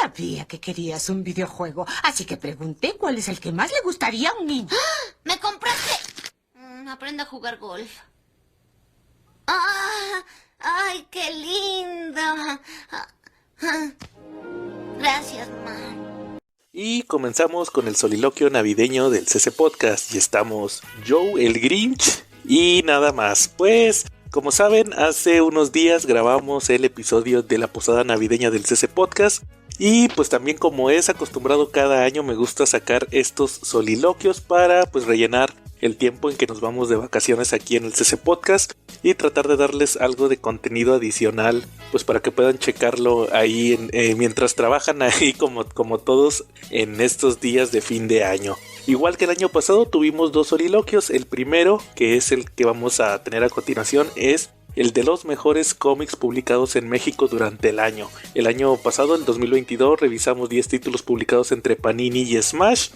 sabía que querías un videojuego, así que pregunté cuál es el que más le gustaría a un niño. ¡Me compraste! Aprende a jugar golf. ¡Ay, qué lindo! Gracias, Ma. Y comenzamos con el soliloquio navideño del CC Podcast. Y estamos Joe el Grinch y nada más. Pues, como saben, hace unos días grabamos el episodio de la posada navideña del CC Podcast. Y pues también, como es acostumbrado cada año, me gusta sacar estos soliloquios para pues rellenar el tiempo en que nos vamos de vacaciones aquí en el CC Podcast y tratar de darles algo de contenido adicional, pues para que puedan checarlo ahí mientras trabajan ahí como todos en estos días de fin de año. Igual que el año pasado tuvimos dos soliloquios. El primero, que es el que vamos a tener a continuación, es el de los mejores cómics publicados en México durante el año. El año pasado, el 2022, revisamos 10 títulos publicados entre Panini y Smash,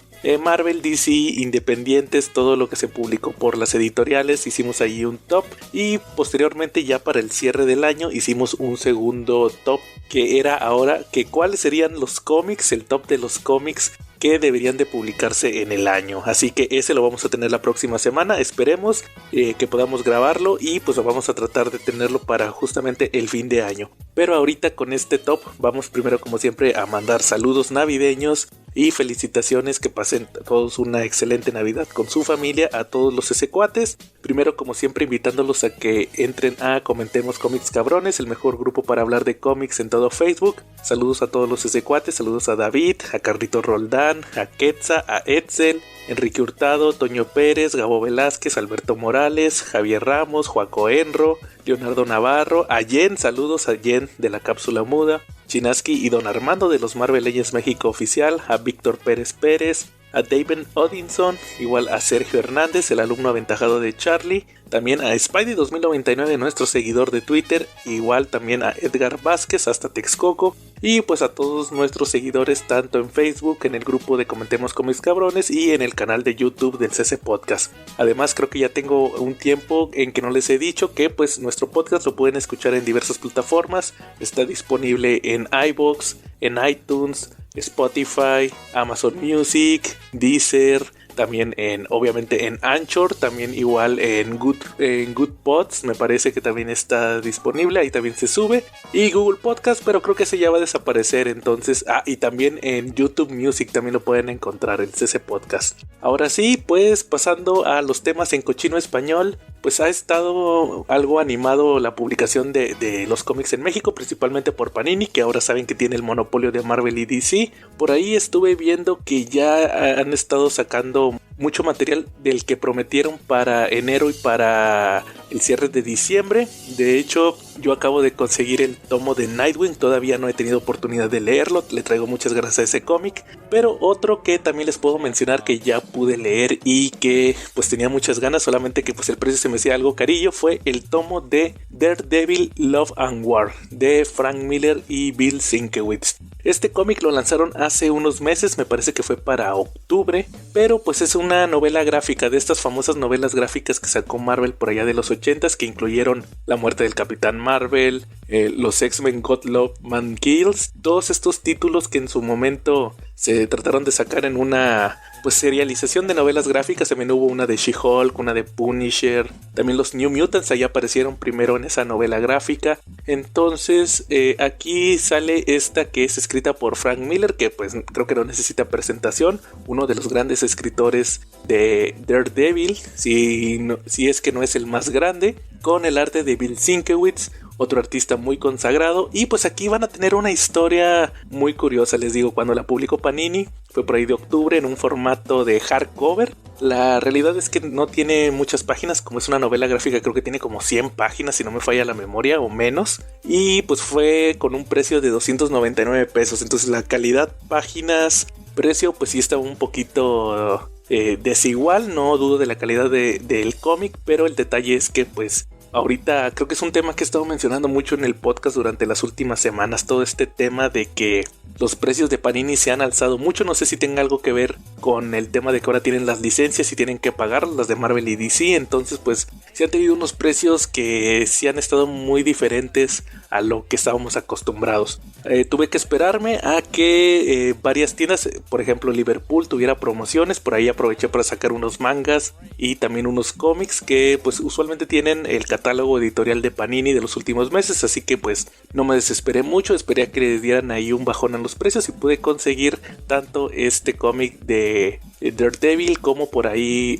Marvel, DC, independientes, todo lo que se publicó por las editoriales. Hicimos ahí un top y posteriormente, ya para el cierre del año, hicimos un segundo top, que era ahora que cuáles serían los cómics, el top de los cómics que deberían de publicarse en el año. Así que ese lo vamos a tener la próxima semana. Esperemos que podamos grabarlo y pues vamos a tratar de tenerlo para justamente el fin de año. Pero ahorita con este top vamos primero, como siempre, a mandar saludos navideños y felicitaciones, que pasen todos una excelente Navidad con su familia, a todos los cuates. Primero, como siempre, invitándolos a que entren a Comentemos Cómics Cabrones, el mejor grupo para hablar de cómics en todo Facebook. Saludos a todos los cuates, saludos a David, a Carlito Roldán, a Quetza, a Edsel, Enrique Hurtado, Toño Pérez, Gabo Velázquez, Alberto Morales, Javier Ramos, Joaco Enro, Leonardo Navarro, a Jen, saludos a Jen de la Cápsula Muda, Chinaski y Don Armando de los Marvel Legends México Oficial, a Víctor Pérez Pérez, a David Odinson, igual a Sergio Hernández, el alumno aventajado de Charlie, también a Spidey 2099, nuestro seguidor de Twitter, igual también a Edgar Vázquez hasta Texcoco, y pues a todos nuestros seguidores tanto en Facebook, en el grupo de Comentemos Cómics Cabrones y en el canal de YouTube del CC Podcast. Además, creo que ya tengo un tiempo en que no les he dicho que pues nuestro podcast lo pueden escuchar en diversas plataformas. Está disponible en iVoox, en iTunes, Spotify, Amazon Music, Deezer, también obviamente en Anchor, también igual en Good Pods, me parece que también está disponible, ahí también se sube, y Google Podcast, pero creo que ese ya va a desaparecer, entonces, y también en YouTube Music también lo pueden encontrar, el CC Podcast. Ahora sí, pues pasando a los temas en cochino español, pues ha estado algo animado la publicación de los cómics en México, principalmente por Panini, que ahora saben que tiene el monopolio de Marvel y DC. Por ahí estuve viendo que ya han estado sacando mucho material del que prometieron para enero y para el cierre de diciembre. De hecho, yo acabo de conseguir el tomo de Nightwing, todavía no he tenido oportunidad de leerlo, le traigo muchas ganas a ese cómic. Pero otro que también les puedo mencionar que ya pude leer y que pues tenía muchas ganas, solamente que pues el precio se me hacía algo carillo, fue el tomo de Daredevil Love and War de Frank Miller y Bill Sienkiewicz. Este cómic lo lanzaron hace unos meses, me parece que fue para octubre, pero pues es una novela gráfica, de estas famosas novelas gráficas que sacó Marvel por allá de los 80s, que incluyeron La muerte del Capitán Marvel, los X-Men God Love Man Kills, todos estos títulos que en su momento se trataron de sacar en una pues serialización de novelas gráficas. También hubo una de She-Hulk, una de Punisher, también los New Mutants ahí aparecieron primero en esa novela gráfica. Entonces aquí sale esta que es escrita por Frank Miller, que pues creo que no necesita presentación, uno de los grandes escritores de Daredevil, si es que no es el más grande, con el arte de Bill Sienkiewicz, otro artista muy consagrado. Y pues aquí van a tener una historia muy curiosa, les digo, cuando la publicó Panini fue por ahí de octubre en un formato de hardcover. La realidad es que no tiene muchas páginas, como es una novela gráfica creo que tiene como 100 páginas si no me falla la memoria o menos, y pues fue con un precio de 299 pesos, entonces la calidad páginas precio pues sí está un poquito desigual, no dudo de la calidad del cómic, pero el detalle es que pues ahorita creo que es un tema que he estado mencionando mucho en el podcast durante las últimas semanas, todo este tema de que los precios de Panini se han alzado mucho. No sé si tenga algo que ver con el tema de que ahora tienen las licencias y tienen que pagar las de Marvel y DC. Entonces pues se han tenido unos precios que sí han estado muy diferentes a lo que estábamos acostumbrados. Tuve que esperarme a que varias tiendas, por ejemplo Liverpool, tuviera promociones. Por ahí aproveché para sacar unos mangas y también unos cómics que pues usualmente tienen el catálogo editorial de Panini de los últimos meses. Así que pues no me desesperé mucho, esperé a que le dieran ahí un bajón a los precios y pude conseguir tanto este cómic de Daredevil como por ahí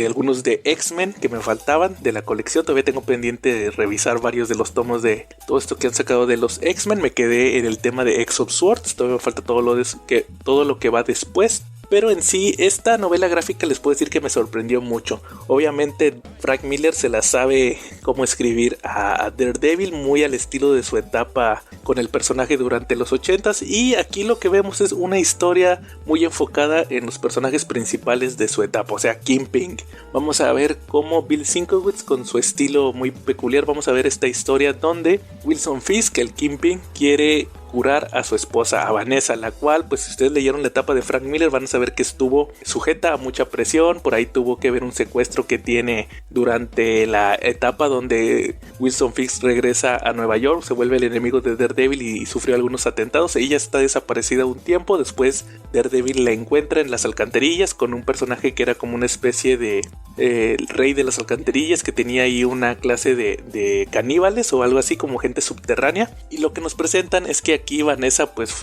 algunos de X-Men que me faltaban de la colección. Todavía tengo pendiente de revisar varios de los tomos de todo esto que han sacado de los X-Men. Me quedé en el tema de X of Swords, todavía me falta todo lo que va después. Pero en sí, esta novela gráfica les puedo decir que me sorprendió mucho. Obviamente Frank Miller se la sabe cómo escribir a Daredevil, muy al estilo de su etapa con el personaje durante los 80s. Y aquí lo que vemos es una historia muy enfocada en los personajes principales de su etapa, o sea, Kingpin. Vamos a ver cómo Bill Sienkiewicz, con su estilo muy peculiar, vamos a ver esta historia donde Wilson Fisk, el Kingpin, quiere curar a su esposa, a Vanessa, la cual, pues si ustedes leyeron la etapa de Frank Miller van a saber que estuvo sujeta a mucha presión. Por ahí tuvo que ver un secuestro que tiene durante la etapa donde Wilson Fisk regresa a Nueva York, se vuelve el enemigo de Daredevil y sufrió algunos atentados. Ella está desaparecida un tiempo, después Daredevil la encuentra en las alcantarillas con un personaje que era como una especie de el rey de las alcantarillas, que tenía ahí una clase de caníbales o algo así, como gente subterránea. Y lo que nos presentan es que aquí Vanessa pues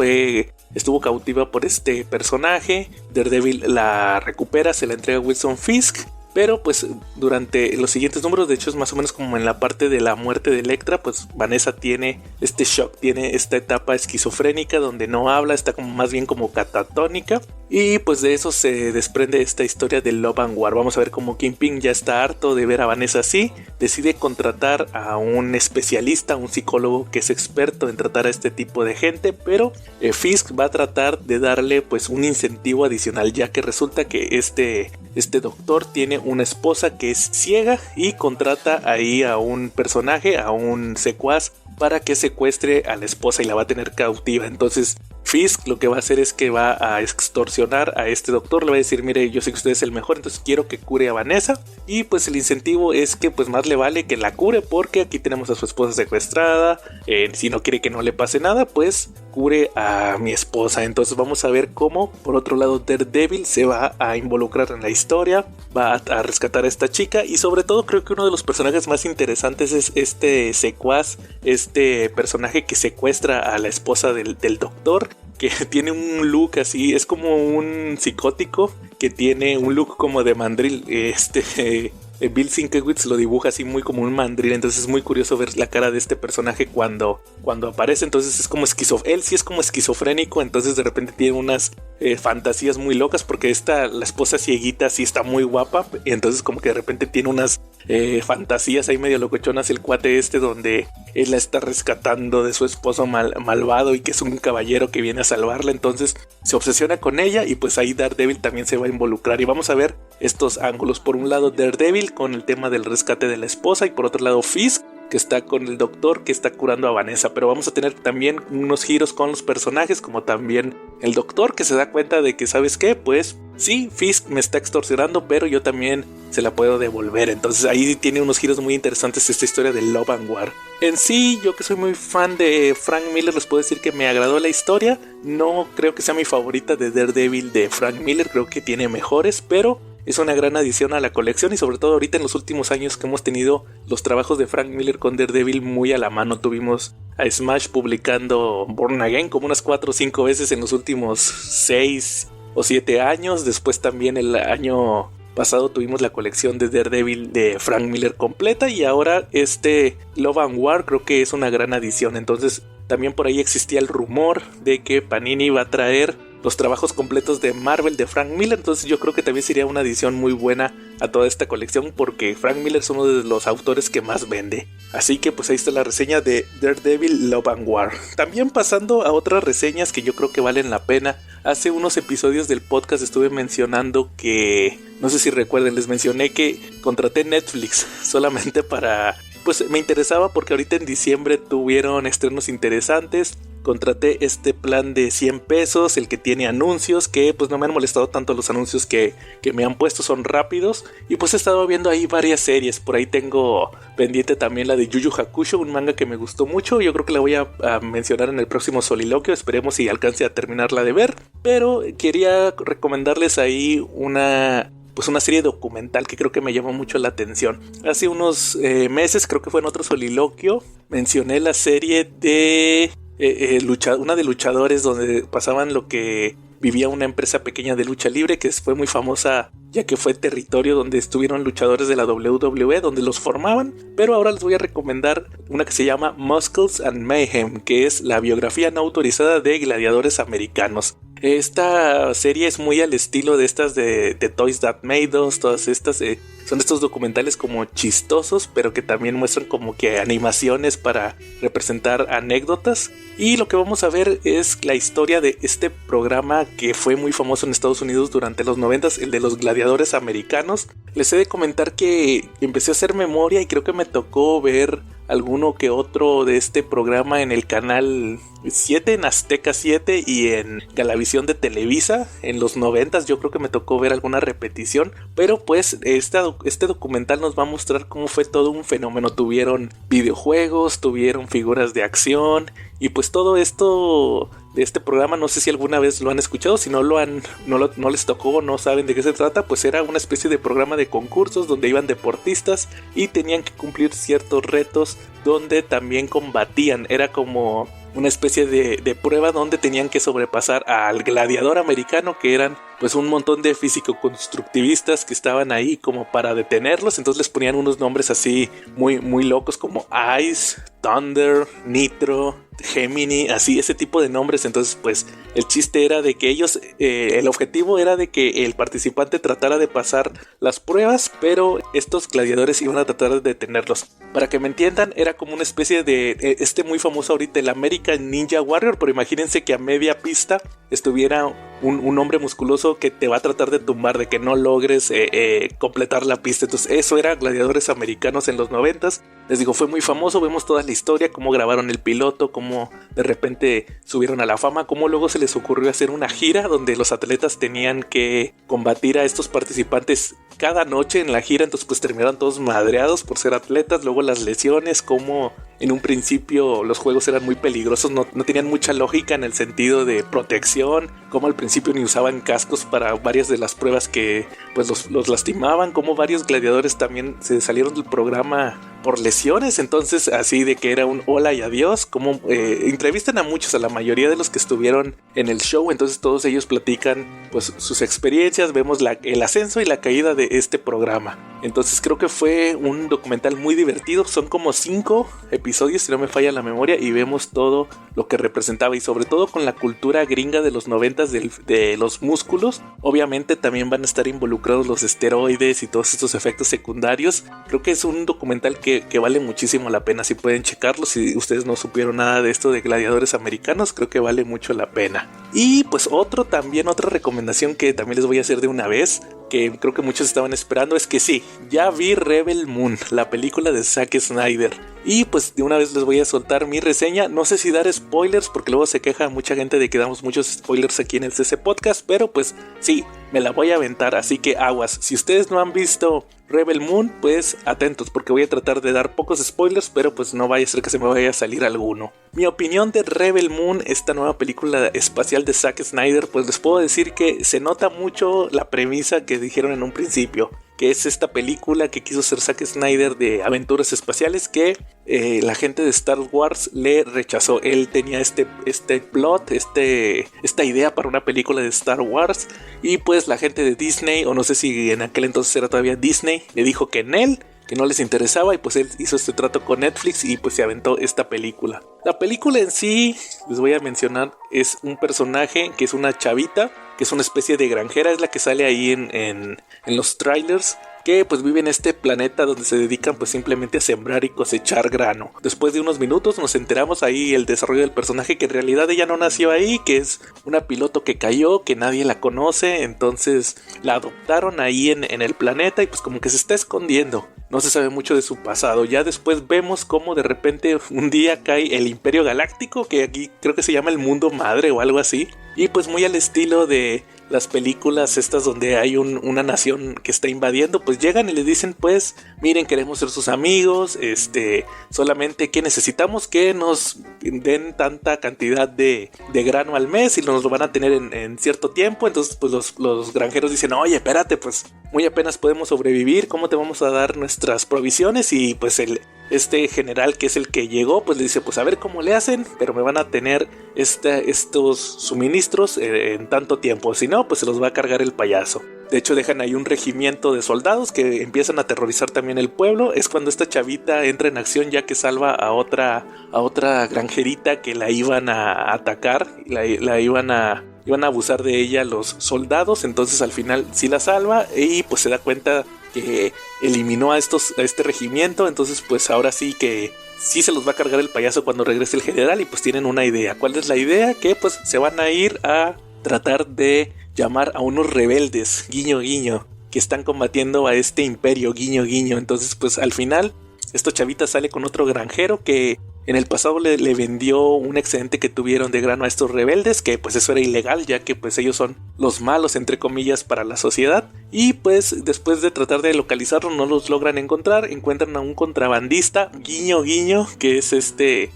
estuvo cautiva por este personaje. Daredevil la recupera, se la entrega a Wilson Fisk. Pero pues durante los siguientes números, de hecho es más o menos como en la parte de la muerte de Elektra, pues Vanessa tiene este shock, tiene esta etapa esquizofrénica donde no habla, está como más bien como catatónica. Y pues de eso se desprende esta historia de Love and War. Vamos a ver cómo Kingpin ya está harto de ver a Vanessa así, decide contratar a un especialista, un psicólogo que es experto en tratar a este tipo de gente. Pero Fisk va a tratar de darle pues un incentivo adicional, ya que resulta que este doctor tiene una esposa que es ciega y contrata ahí a un personaje, a un secuaz, para que secuestre a la esposa y la va a tener cautiva. Entonces Fisk lo que va a hacer es que va a extorsionar a este doctor, le va a decir: mire, yo sé que usted es el mejor, entonces quiero que cure a Vanessa. Y pues el incentivo es que pues más le vale que la cure, porque aquí tenemos a su esposa secuestrada. Si no quiere que no le pase nada, pues cure a mi esposa. Entonces vamos a ver cómo por otro lado Daredevil se va a involucrar en la historia, va a rescatar a esta chica. Y sobre todo creo que uno de los personajes más interesantes es este secuaz, este personaje que secuestra a la esposa del doctor, que tiene un look así, es como un psicótico que tiene un look como de mandril. Bill Sienkiewicz lo dibuja así muy como un mandril, entonces es muy curioso ver la cara de este personaje cuando aparece. Entonces es como él sí es como esquizofrénico, entonces de repente tiene unas fantasías muy locas, porque la esposa cieguita sí está muy guapa, y entonces como que de repente tiene unas fantasías ahí medio locochonas el cuate donde él la está rescatando de su esposo malvado y que es un caballero que viene a salvarla. Entonces se obsesiona con ella y pues ahí Daredevil también se va a involucrar, y vamos a ver estos ángulos. Por un lado Daredevil con el tema del rescate de la esposa, y por otro lado Fisk, que está con el doctor que está curando a Vanessa. Pero vamos a tener también unos giros con los personajes, como también el doctor, que se da cuenta de que, ¿sabes qué? Pues sí, Fisk me está extorsionando, pero yo también se la puedo devolver. Entonces ahí tiene unos giros muy interesantes esta historia de Love and War. En sí, yo que soy muy fan de Frank Miller, les puedo decir que me agradó la historia. No creo que sea mi favorita de Daredevil de Frank Miller, creo que tiene mejores, pero es una gran adición a la colección, y sobre todo ahorita en los últimos años que hemos tenido los trabajos de Frank Miller con Daredevil muy a la mano. Tuvimos a Smash publicando Born Again como unas 4 o 5 veces en los últimos 6 o 7 años. Después también el año pasado tuvimos la colección de Daredevil de Frank Miller completa, y ahora Love and War creo que es una gran adición. Entonces también por ahí existía el rumor de que Panini va a traer los trabajos completos de Marvel de Frank Miller, entonces yo creo que también sería una adición muy buena a toda esta colección, porque Frank Miller es uno de los autores que más vende. Así que pues ahí está la reseña de Daredevil Love and War. También pasando a otras reseñas que yo creo que valen la pena. Hace unos episodios del podcast estuve mencionando que, no sé si recuerden, les mencioné que contraté Netflix solamente para... Pues me interesaba porque ahorita en diciembre tuvieron estrenos interesantes. contraté este plan de 100 pesos, el que tiene anuncios, que pues no me han molestado tanto los anuncios que me han puesto, son rápidos. Y pues he estado viendo ahí varias series. Por ahí tengo pendiente también la de Yu Yu Hakusho, un manga que me gustó mucho. Yo creo que la voy a mencionar en el próximo soliloquio, esperemos si alcance a terminarla de ver. Pero quería recomendarles ahí una serie documental que creo que me llamó mucho la atención. Hace unos meses, creo que fue en otro soliloquio, mencioné la serie de una de luchadores, donde pasaban lo que vivía una empresa pequeña de lucha libre, que fue muy famosa ya que fue territorio donde estuvieron luchadores de la WWE, donde los formaban. Pero ahora les voy a recomendar una que se llama Muscles and Mayhem, que es la biografía no autorizada de gladiadores americanos. Esta serie es muy al estilo de estas de Toys That Made Us. Todas estas son estos documentales como chistosos, pero que también muestran como que animaciones para representar anécdotas. Y lo que vamos a ver es la historia de este programa que fue muy famoso en Estados Unidos durante los 90s, el de los gladiadores americanos. Les he de comentar que empecé a hacer memoria y creo que me tocó ver alguno que otro de este programa en el canal 7, en Azteca 7 y en Galavisión de Televisa en los 90s. Yo creo que me tocó ver alguna repetición, pero pues este documental nos va a mostrar cómo fue todo un fenómeno. Tuvieron videojuegos, tuvieron figuras de acción y pues todo esto de este programa, no sé si alguna vez lo han escuchado. Si no no les tocó, no saben de qué se trata, pues era una especie de programa de concursos donde iban deportistas y tenían que cumplir ciertos retos donde también combatían. Era como una especie de prueba donde tenían que sobrepasar al gladiador americano, que eran pues un montón de físico-constructivistas que estaban ahí como para detenerlos. Entonces les ponían unos nombres así muy, muy locos como Ice, Thunder, Nitro, Gemini, así, ese tipo de nombres. Entonces pues el chiste era de que ellos, el objetivo era de que el participante tratara de pasar las pruebas, pero estos gladiadores iban a tratar de detenerlos. Para que me entiendan, era como una especie de muy famoso ahorita, el American Ninja Warrior, pero imagínense que a media pista estuviera un hombre musculoso que te va a tratar de tumbar, de que no logres completar la pista. Entonces eso era gladiadores americanos en los 90s. Les digo, fue muy famoso. Vemos toda la historia, cómo grabaron el piloto, cómo de repente subieron a la fama, cómo luego se les ocurrió hacer una gira donde los atletas tenían que combatir a estos participantes cada noche en la gira. Entonces pues terminaron todos madreados por ser atletas. Luego las lesiones, cómo en un principio los juegos eran muy peligrosos, no tenían mucha lógica en el sentido de protección, como al principio ni usaban cascos para varias de las pruebas que pues los lastimaban, como varios gladiadores también se salieron del programa por lesiones. Entonces así de que era un hola y adiós, como entrevistan a muchos, a la mayoría de los que estuvieron en el show. Entonces todos ellos platican pues sus experiencias, vemos el ascenso y la caída de este programa. Entonces creo que fue un documental muy divertido. Son como 5 episodios si no me falla la memoria, y vemos todo lo que representaba, y sobre todo con la cultura gringa de los 90s de los músculos. Obviamente también van a estar involucrados los esteroides y todos estos efectos secundarios. Creo que es un documental que vale muchísimo la pena. Si pueden checarlo, si ustedes no supieron nada de esto de gladiadores americanos, creo que vale mucho la pena. Y pues otra recomendación que también les voy a hacer de una vez, que creo que muchos estaban esperando, es que sí, ya vi Rebel Moon, la película de Zack Snyder. Y pues de una vez les voy a soltar mi reseña. No sé si dar spoilers, porque luego se queja mucha gente de que damos muchos spoilers aquí en el CC Podcast, pero pues sí, me la voy a aventar, así que aguas. Si ustedes no han visto Rebel Moon, pues atentos, porque voy a tratar de dar pocos spoilers, pero pues no vaya a ser que se me vaya a salir alguno. Mi opinión de Rebel Moon, esta nueva película espacial de Zack Snyder, pues les puedo decir que se nota mucho la premisa que dijeron en un principio, que es esta película que quiso hacer Zack Snyder de aventuras espaciales, que la gente de Star Wars le rechazó. Él tenía este plot, esta idea para una película de Star Wars, y pues la gente de Disney, o no sé si en aquel entonces era todavía Disney, le dijo que no les interesaba, y pues él hizo este trato con Netflix y pues se aventó esta película. La película en sí, les voy a mencionar, es un personaje que es una chavita, que es una especie de granjera, es la que sale ahí en los trailers, que pues vive en este planeta donde se dedican pues simplemente a sembrar y cosechar grano. Después de unos minutos nos enteramos ahí el desarrollo del personaje, que en realidad ella no nació ahí, que es una piloto que cayó, que nadie la conoce. Entonces la adoptaron ahí en el planeta, y pues como que se está escondiendo. no se sabe mucho de su pasado. Ya después vemos cómo de repente un día cae el Imperio Galáctico, que aquí creo que se llama el Mundo Madre o algo así, y pues muy al estilo de las películas estas donde hay una nación que está invadiendo, pues llegan y les dicen, pues miren, queremos ser sus amigos, solamente que necesitamos que nos den tanta cantidad de grano al mes y nos lo van a tener en cierto tiempo. Entonces pues los granjeros dicen, oye, espérate, pues muy apenas podemos sobrevivir, ¿cómo te vamos a dar nuestras provisiones? Y pues este general, que es el que llegó, pues le dice, pues a ver cómo le hacen, pero me van a tener estos suministros en tanto tiempo, si no, pues se los va a cargar el payaso. De hecho dejan ahí un regimiento de soldados que empiezan a aterrorizar también el pueblo. Es cuando esta chavita entra en acción, ya que salva a otra granjerita que la iban a atacar, iban a abusar de ella los soldados. Entonces al final sí la salva y pues se da cuenta que eliminó a este regimiento. Entonces pues ahora sí que sí se los va a cargar el payaso cuando regrese el general. Y pues tienen una idea. ¿Cuál es la idea? Que pues se van a ir a tratar de llamar a unos rebeldes, guiño guiño, que están combatiendo a este imperio, guiño guiño. Entonces pues al final esta chavita sale con otro granjero que en el pasado le vendió un excedente que tuvieron de grano a estos rebeldes, que pues eso era ilegal, ya que pues ellos son los malos entre comillas para la sociedad. Y pues después de tratar de localizarlos no los logran encontrar, encuentran a un contrabandista, guiño guiño, que es este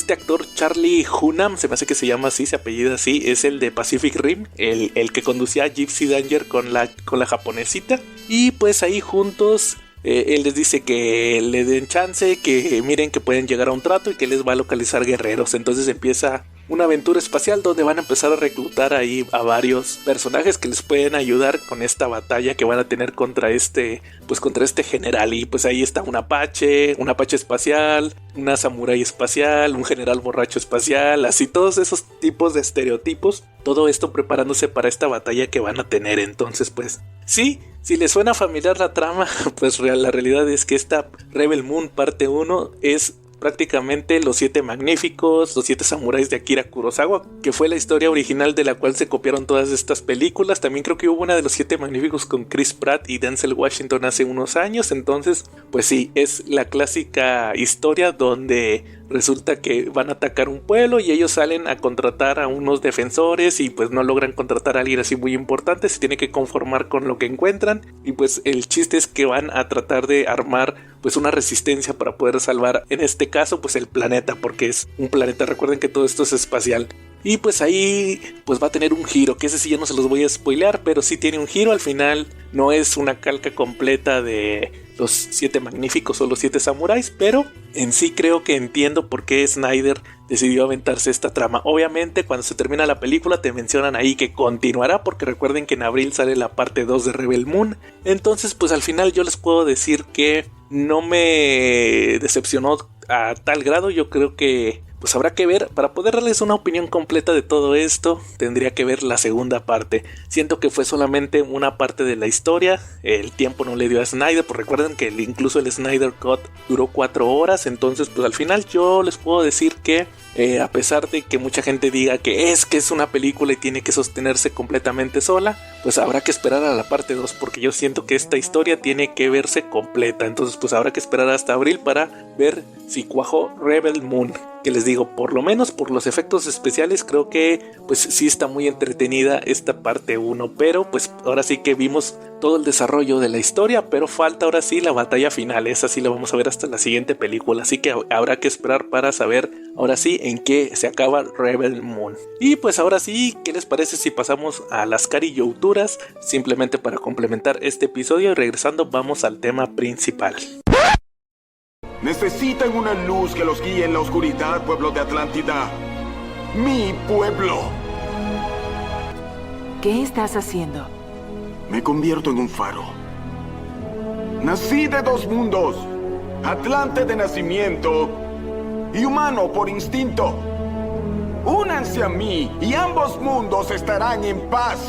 actor Charlie Hunnam, se me hace que se llama así, se apellida así, es el de Pacific Rim, el que conducía a Gypsy Danger con la japonesita. Y pues ahí juntos él les dice que le den chance, que miren que pueden llegar a un trato y que les va a localizar guerreros. Entonces empieza una aventura espacial donde van a empezar a reclutar ahí a varios personajes que les pueden ayudar con esta batalla que van a tener contra este general. Y pues ahí está un apache espacial, una samurái espacial, un general borracho espacial, así todos esos tipos de estereotipos. Todo esto preparándose para esta batalla que van a tener. Entonces pues sí, si les suena familiar la trama, pues la realidad es que esta Rebel Moon parte 1 es prácticamente los 7 magníficos, los 7 samuráis de Akira Kurosawa, que fue la historia original de la cual se copiaron todas estas películas. También creo que hubo una de los 7 magníficos con Chris Pratt y Denzel Washington hace unos años. Entonces pues sí, es la clásica historia donde resulta que van a atacar un pueblo y ellos salen a contratar a unos defensores y pues no logran contratar a alguien así muy importante, se tiene que conformar con lo que encuentran. Y pues el chiste es que van a tratar de armar pues una resistencia para poder salvar, en este caso pues el planeta, porque es un planeta, recuerden que todo esto es espacial. Y pues ahí pues va a tener un giro, que ese sí ya no se los voy a spoilear, pero sí tiene un giro. Al final no es una calca completa de los 7 magníficos o los 7 samuráis, pero en sí creo que entiendo por qué Snyder decidió aventarse esta trama. Obviamente cuando se termina la película te mencionan ahí que continuará, porque recuerden que en abril sale la parte 2 de Rebel Moon. Entonces pues al final yo les puedo decir que no me decepcionó a tal grado. Yo creo que pues habrá que ver, para poder darles una opinión completa de todo esto, tendría que ver la segunda parte. Siento que fue solamente una parte de la historia, el tiempo no le dio a Snyder, pues recuerden que incluso el Snyder Cut duró 4 horas, entonces pues al final yo les puedo decir que a pesar de que mucha gente diga que es una película y tiene que sostenerse completamente sola, pues habrá que esperar a la parte 2, porque yo siento que esta historia tiene que verse completa. Entonces pues habrá que esperar hasta abril para ver si cuajó Rebel Moon, que les digo, por lo menos por los efectos especiales creo que pues sí está muy entretenida esta parte 1, pero pues ahora sí que vimos todo el desarrollo de la historia, pero falta ahora sí la batalla final. Esa sí la vamos a ver hasta la siguiente película, así que habrá que esperar para saber ahora sí en qué se acaba Rebel Moon. Y pues ahora sí, ¿qué les parece si pasamos a las carillouturas? Simplemente para complementar este episodio, y regresando vamos al tema principal. Necesitan una luz que los guíe en la oscuridad, pueblo de Atlántida. ¡Mi pueblo! ¿Qué estás haciendo? Me convierto en un faro. Nací de 2 mundos. Atlante de nacimiento y humano por instinto. Únanse a mí y ambos mundos estarán en paz.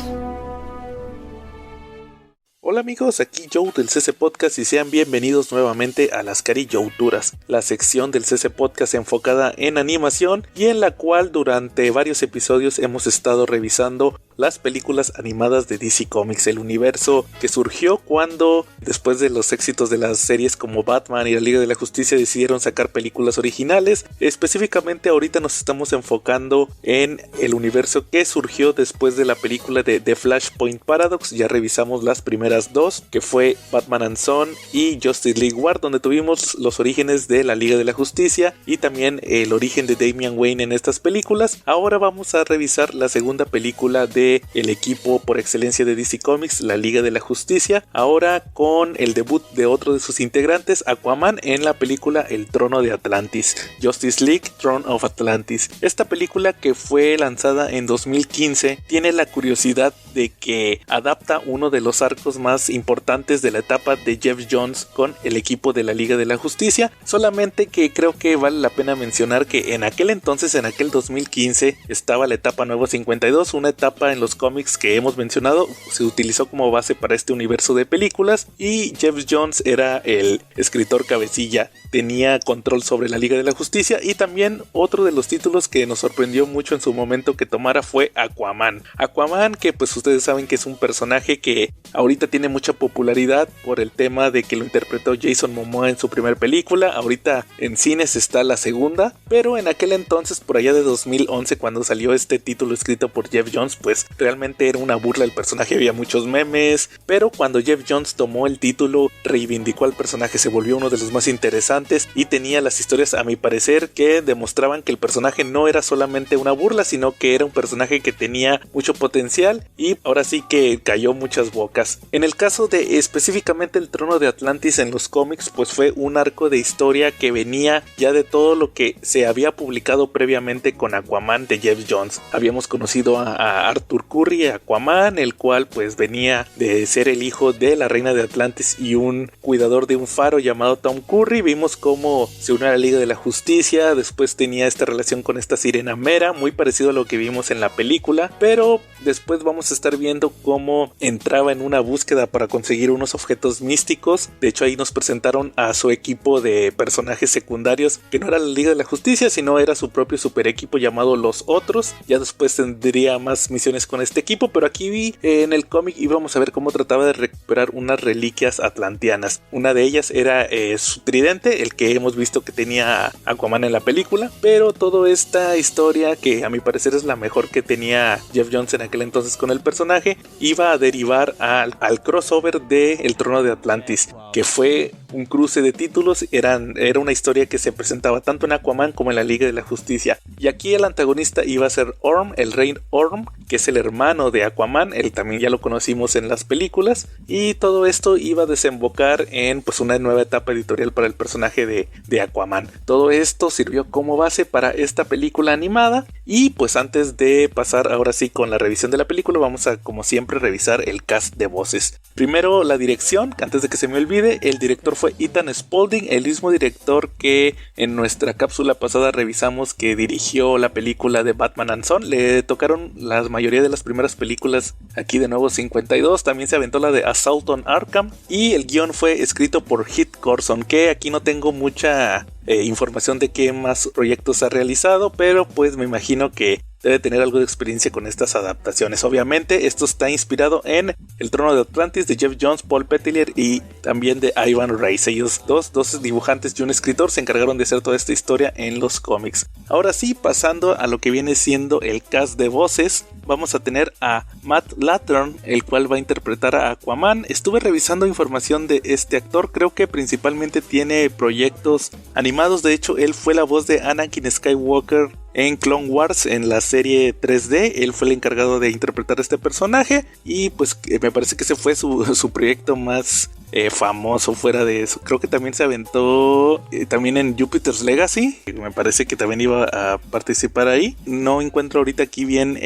Hola amigos, aquí Joe del CC Podcast y sean bienvenidos nuevamente a las Cariyouturas, la sección del CC Podcast enfocada en animación y en la cual durante varios episodios hemos estado revisando las películas animadas de DC Comics, el universo que surgió cuando, después de los éxitos de las series como Batman y la Liga de la Justicia, decidieron sacar películas originales. Específicamente ahorita nos estamos enfocando en el universo que surgió después de la película de The Flashpoint Paradox. Ya revisamos las primeras dos, que fue Batman and Son y Justice League War, donde tuvimos los orígenes de la Liga de la Justicia y también el origen de Damian Wayne en estas películas. Ahora vamos a revisar la segunda película de el equipo por excelencia de DC Comics, la Liga de la Justicia, ahora con el debut de otro de sus integrantes, Aquaman, en la película El Trono de Atlantis, Justice League Throne of Atlantis. Esta película, que fue lanzada en 2015, tiene la curiosidad de que adapta uno de los arcos más importantes de la etapa de Geoff Johns con el equipo de la Liga de la Justicia, solamente que creo que vale la pena mencionar que en aquel entonces, en aquel 2015, estaba la etapa Nuevo 52, una etapa en los cómics que hemos mencionado, se utilizó como base para este universo de películas, y Geoff Johns era el escritor cabecilla, tenía control sobre la Liga de la Justicia. Y también otro de los títulos que nos sorprendió mucho en su momento que tomara fue Aquaman, que pues ustedes saben que es un personaje que ahorita tiene mucha popularidad por el tema de que lo interpretó Jason Momoa en su primera película. Ahorita en cines está la segunda, pero en aquel entonces, por allá de 2011, cuando salió este título escrito por Geoff Johns, pues realmente era una burla del personaje, había muchos memes, pero cuando Geoff Johns tomó el título, reivindicó al personaje, se volvió uno de los más interesantes y tenía las historias, a mi parecer, que demostraban que el personaje no era solamente una burla, sino que era un personaje que tenía mucho potencial y ahora sí que cayó muchas bocas. En el caso de específicamente el Trono de Atlantis en los cómics, pues fue un arco de historia que venía ya de todo lo que se había publicado previamente con Aquaman de Geoff Johns. Habíamos conocido a Arthur Curry, Aquaman, el cual pues venía de ser el hijo de la reina de Atlantis y un cuidador de un faro llamado Tom Curry. Vimos cómo se unió a la Liga de la Justicia, después tenía esta relación con esta sirena Mera, muy parecido a lo que vimos en la película, pero después vamos a estar viendo cómo entraba en una búsqueda para conseguir unos objetos místicos. De hecho, ahí nos presentaron a su equipo de personajes secundarios, que no era la Liga de la Justicia, sino era su propio super equipo llamado Los Otros. Ya después tendría más misiones con este equipo, pero aquí en el cómic íbamos a ver cómo trataba de recuperar unas reliquias atlanteanas. Una de ellas era su tridente, el que hemos visto que tenía Aquaman en la película, pero toda esta historia, que a mi parecer es la mejor que tenía Geoff Johns en aquel entonces con el personaje, iba a derivar al crossover de El Trono de Atlantis, que fue un cruce de títulos. Era una historia que se presentaba tanto en Aquaman como en la Liga de la Justicia, y aquí el antagonista iba a ser Orm, el rey Orm, que es el hermano de Aquaman. Él también ya lo conocimos en las películas, y todo esto iba a desembocar en pues una nueva etapa editorial para el personaje de Aquaman. Todo esto sirvió como base para esta película animada, y pues antes de pasar ahora sí con la revisión de la película, vamos a, como siempre, revisar el cast de voces. Primero la dirección, antes de que se me olvide, el director fue Ethan Spalding, el mismo director que en nuestra cápsula pasada revisamos, que dirigió la película de Batman and Son. Le tocaron la mayoría de las primeras películas aquí de Nuevo 52, también se aventó la de Assault on Arkham, y el guión fue escrito por Heath Corson, que aquí no tengo mucha información de qué más proyectos ha realizado, pero pues me imagino que debe tener algo de experiencia con estas adaptaciones. Obviamente esto está inspirado en El Trono de Atlantis de Geoff Johns, Paul Petelier y también de Ivan Reis. Ellos dos dibujantes y un escritor se encargaron de hacer toda esta historia en los cómics. Ahora sí, pasando a lo que viene siendo el cast de voces, vamos a tener a Matt Lanter, el cual va a interpretar a Aquaman. Estuve revisando información de este actor, creo que principalmente tiene proyectos animados. De hecho, él fue la voz de Anakin Skywalker en Clone Wars, en la serie 3D. Él fue el encargado de interpretar a este personaje, y pues me parece que ese fue su proyecto más famoso. Fuera de eso, creo que también se aventó también en Jupiter's Legacy, me parece que también iba a participar ahí. No encuentro ahorita aquí bien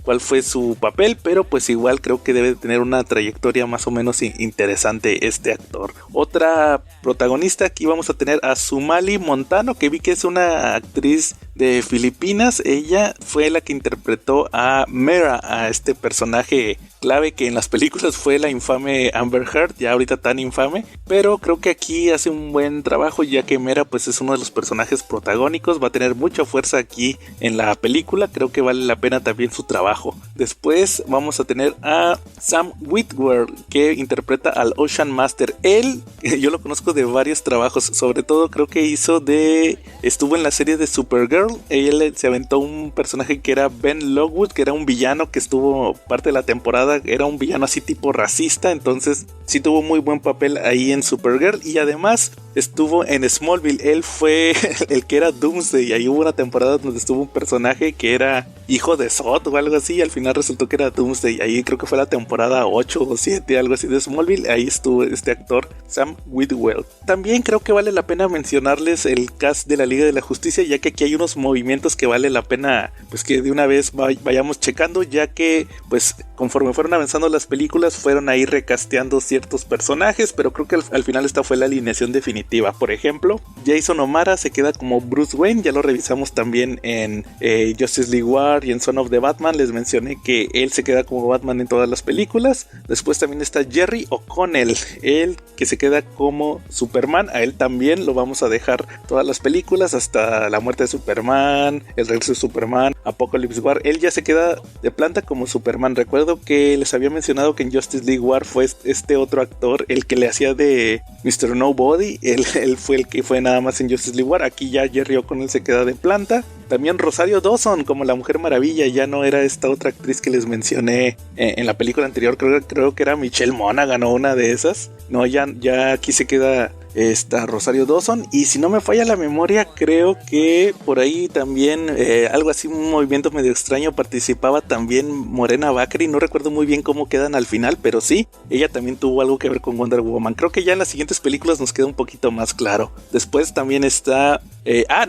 cuál fue su papel, pero pues igual creo que debe tener una trayectoria más o menos interesante este actor. Otra protagonista, aquí vamos a tener a Sumali Montano, que vi que es una actriz de Filipinas. Ella fue la que interpretó a Mera, a este personaje clave que en las películas fue la infame Amber Heard, ya ahorita tan infame, pero creo que aquí hace un buen trabajo, ya que Mera pues es uno de los personajes protagónicos, va a tener mucha fuerza aquí en la película, creo que vale la pena también su trabajo. Después vamos a tener a Sam Witwer, que interpreta al Ocean Master. Él, yo lo conozco de varios trabajos, sobre todo creo que estuvo en la serie de Supergirl. Él se aventó un personaje que era Ben Lockwood, que era un villano que estuvo parte de la temporada, era un villano así tipo racista, entonces sí tuvo muy buen papel ahí en Supergirl, y además estuvo en Smallville. Él fue el que era Doomsday, y ahí hubo una temporada donde estuvo un personaje que era hijo de Zod o algo así, y al final resultó que era Doomsday. Ahí creo que fue la temporada 8 o 7, algo así de Smallville. Ahí estuvo este actor Sam Witwer. También creo que vale la pena mencionarles el cast de la Liga de la Justicia, ya que aquí hay unos movimientos que vale la pena pues que de una vez vayamos checando, ya que pues conforme fueron avanzando las películas fueron ahí recasteando ciertos personajes, pero creo que al final esta fue la alineación definitiva. Por ejemplo, Jason O'Mara se queda como Bruce Wayne, ya lo revisamos también en Justice League War y en Son of the Batman, les mencioné que él se queda como Batman en todas las películas. Después también está Jerry O'Connell, él que se queda como Superman, a él también lo vamos a dejar todas las películas hasta la muerte de Superman, el regreso de Superman, Apocalypse War, él ya se queda de planta como Superman. Recuerdo que les había mencionado que en Justice League War fue este otro actor el que le hacía de Mr. Nobody, él fue el que fue nada más en Justice League War. Aquí ya Jerry O'Connell se queda de planta. También Rosario Dawson como la Mujer Maravilla, ya no era esta otra actriz que les mencioné en la película anterior, creo que era Michelle Monaghan o una de esas. No, ya aquí se queda esta Rosario Dawson, y si no me falla la memoria, creo que por ahí también algo así, un movimiento medio extraño, participaba también Morena Baccarin, no recuerdo muy bien cómo quedan al final, pero sí, ella también tuvo algo que ver con Wonder Woman. Creo que ya en las siguientes películas nos queda un poquito más claro. Después también está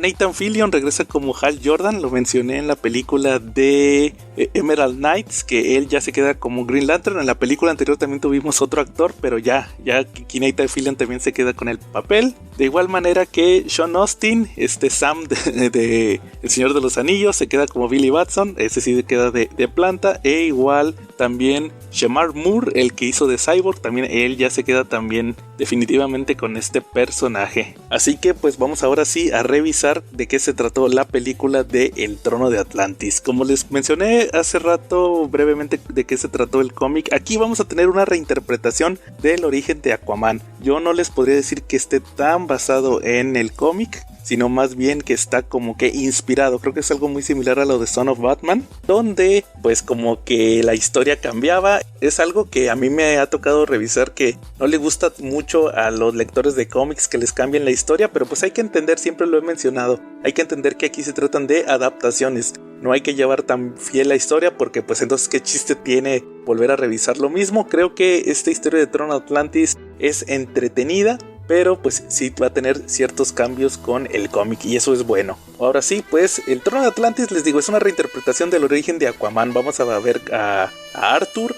Nathan Fillion regresa como Hal Jordan, lo mencioné en la película de Emerald Knights, que él ya se queda como Green Lantern. En la película anterior también tuvimos otro actor, pero ya aquí Nathan Fillion también se queda con el papel. De igual manera que Sean Austin, Sam de El Señor de los Anillos, se queda como Billy Batson, ese sí queda de planta. E igual también Shemar Moore, el que hizo de Cyborg, también él ya se queda también definitivamente con este personaje. Así que pues vamos ahora sí a revisar de qué se trató la película de El Trono de Atlantis. Como les mencioné hace rato brevemente de qué se trató el cómic, aquí vamos a tener una reinterpretación del origen de Aquaman. Yo no les podría decir que esté tan basado en el cómic, sino más bien que está como que inspirado. Creo que es algo muy similar a lo de Son of Batman, donde pues como que la historia cambiaba. Es algo que a mí me ha tocado revisar, que no le gusta mucho a los lectores de cómics que les cambien la historia, pero pues hay que entender, siempre lo he mencionado, hay que entender que aquí se tratan de adaptaciones. No hay que llevar tan fiel la historia, porque pues entonces qué chiste tiene volver a revisar lo mismo. Creo que esta historia de Trono Atlantis es entretenida, pero pues sí va a tener ciertos cambios con el cómic, y eso es bueno. Ahora sí, pues El Trono de Atlantis, les digo, es una reinterpretación del origen de Aquaman. Vamos a ver a Arthur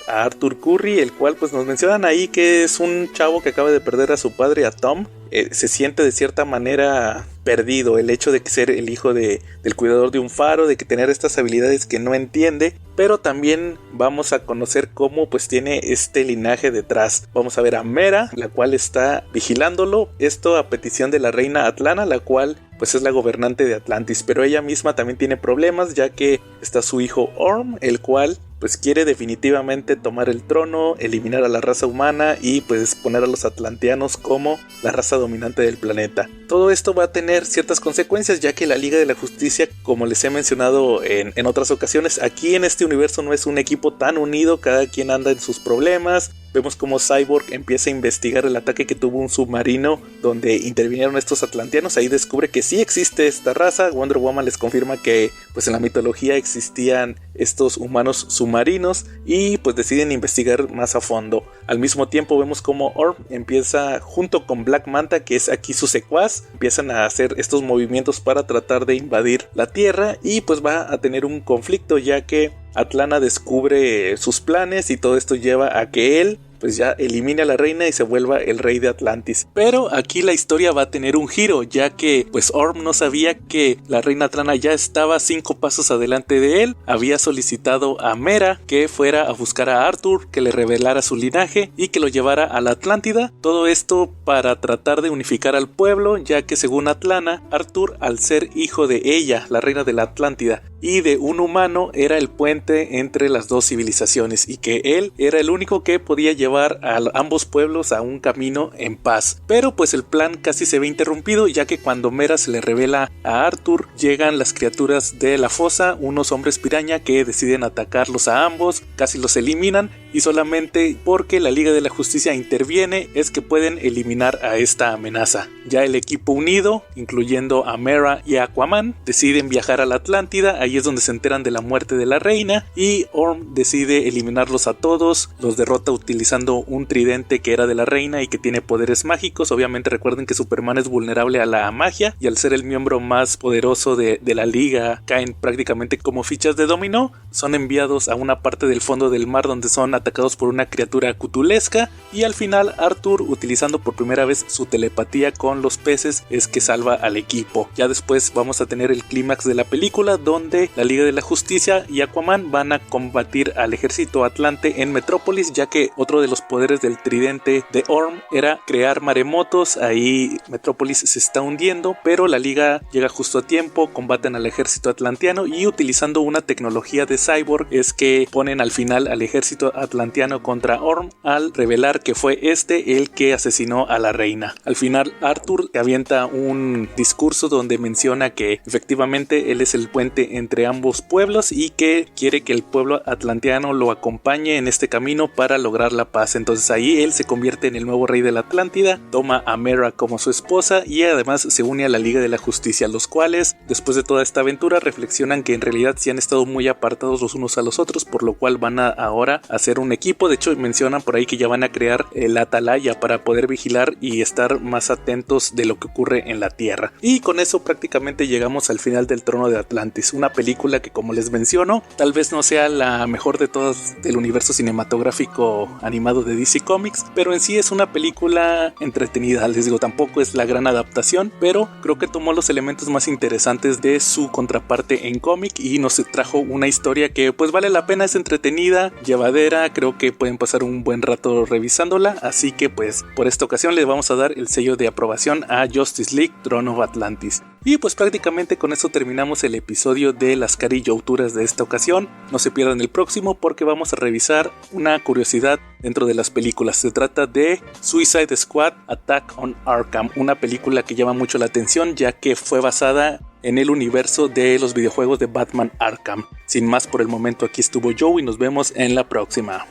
Curry, el cual pues nos mencionan ahí que es un chavo que acaba de perder a su padre, a Tom. Se siente de cierta manera perdido, el hecho de que ser el hijo del cuidador de un faro, de que tener estas habilidades que no entiende, pero también vamos a conocer cómo pues tiene este linaje detrás. Vamos a ver a Mera, la cual está vigilándolo, esto a petición de la reina Atlana, la cual pues es la gobernante de Atlantis, pero ella misma también tiene problemas, ya que está su hijo Orm, el cual pues quiere definitivamente tomar el trono, eliminar a la raza humana y pues poner a los atlanteanos como la raza dominante del planeta. Todo esto va a tener ciertas consecuencias, ya que la Liga de la Justicia, como les he mencionado en otras ocasiones, aquí en este universo no es un equipo tan unido, cada quien anda en sus problemas. Vemos como Cyborg empieza a investigar el ataque que tuvo un submarino donde intervinieron estos atlanteanos. Ahí descubre que sí existe esta raza. Wonder Woman les confirma que pues en la mitología existían estos humanos submarinos, y pues deciden investigar más a fondo. Al mismo tiempo vemos como Orm empieza, junto con Black Manta, que es aquí su secuaz, empiezan a hacer estos movimientos para tratar de invadir la Tierra, y pues va a tener un conflicto, ya que Atlana descubre sus planes y todo esto lleva a que él pues ya elimine a la reina y se vuelva el rey de Atlantis. Pero aquí la historia va a tener un giro, ya que pues Orm no sabía que la reina Atlana ya estaba 5 pasos adelante de él. Había solicitado a Mera que fuera a buscar a Arthur, que le revelara su linaje y que lo llevara a la Atlántida. Todo esto para tratar de unificar al pueblo, ya que según Atlana, Arthur, al ser hijo de ella, la reina de la Atlántida, y de un humano, era el puente entre las dos civilizaciones y que él era el único que podía llevar a ambos pueblos a un camino en paz. Pero pues el plan casi se ve interrumpido, ya que cuando Mera se le revela a Arthur, llegan las criaturas de la fosa, unos hombres piraña que deciden atacarlos a ambos, casi los eliminan, y solamente porque la Liga de la Justicia interviene es que pueden eliminar a esta amenaza. Ya el equipo unido, incluyendo a Mera y a Aquaman, deciden viajar a la Atlántida. Ahí es donde se enteran de la muerte de la reina y Orm decide eliminarlos a todos. Los derrota utilizando un tridente que era de la reina y que tiene poderes mágicos. Obviamente recuerden que Superman es vulnerable a la magia y al ser el miembro más poderoso de la liga caen prácticamente como fichas de dominó. Son enviados a una parte del fondo del mar donde son atacados por una criatura cutulesca y al final Arthur, utilizando por primera vez su telepatía con los peces, es que salva al equipo. Ya después vamos a tener el clímax de la película donde la Liga de la Justicia y Aquaman van a combatir al ejército atlante en Metrópolis, ya que otro de los poderes del tridente de Orm era crear maremotos. Ahí Metrópolis se está hundiendo, pero la Liga llega justo a tiempo, combaten al ejército atlanteano y utilizando una tecnología de Cyborg es que ponen al final al ejército atlanteano contra Orm al revelar que fue este el que asesinó a la reina. Al final Arthur avienta un discurso donde menciona que efectivamente él es el puente entre ambos pueblos y que quiere que el pueblo atlanteano lo acompañe en este camino para lograr la paz. Entonces ahí él se convierte en el nuevo rey de la Atlántida, toma a Mera como su esposa y además se une a la Liga de la Justicia, los cuales después de toda esta aventura reflexionan que en realidad sí han estado muy apartados los unos a los otros, por lo cual van a ahora hacer un equipo. De hecho mencionan por ahí que ya van a crear la atalaya para poder vigilar y estar más atentos de lo que ocurre en la Tierra. Y con eso prácticamente llegamos al final del Trono de Atlantis, una película que, como les menciono, tal vez no sea la mejor de todas del universo cinematográfico animado de DC Comics, pero en sí es una película entretenida. Les digo, tampoco es la gran adaptación, pero creo que tomó los elementos más interesantes de su contraparte en cómic y nos trajo una historia que pues vale la pena, es entretenida, llevadera, creo que pueden pasar un buen rato revisándola, así que pues por esta ocasión les vamos a dar el sello de aprobación a Justice League Throne of Atlantis. Y pues prácticamente con esto terminamos el episodio de las carillouturas de esta ocasión. No se pierdan el próximo porque vamos a revisar una curiosidad dentro de las películas. Se trata de Suicide Squad Attack on Arkham, una película que llama mucho la atención ya que fue basada en el universo de los videojuegos de Batman Arkham. Sin más por el momento, aquí estuvo Joe y nos vemos en la próxima.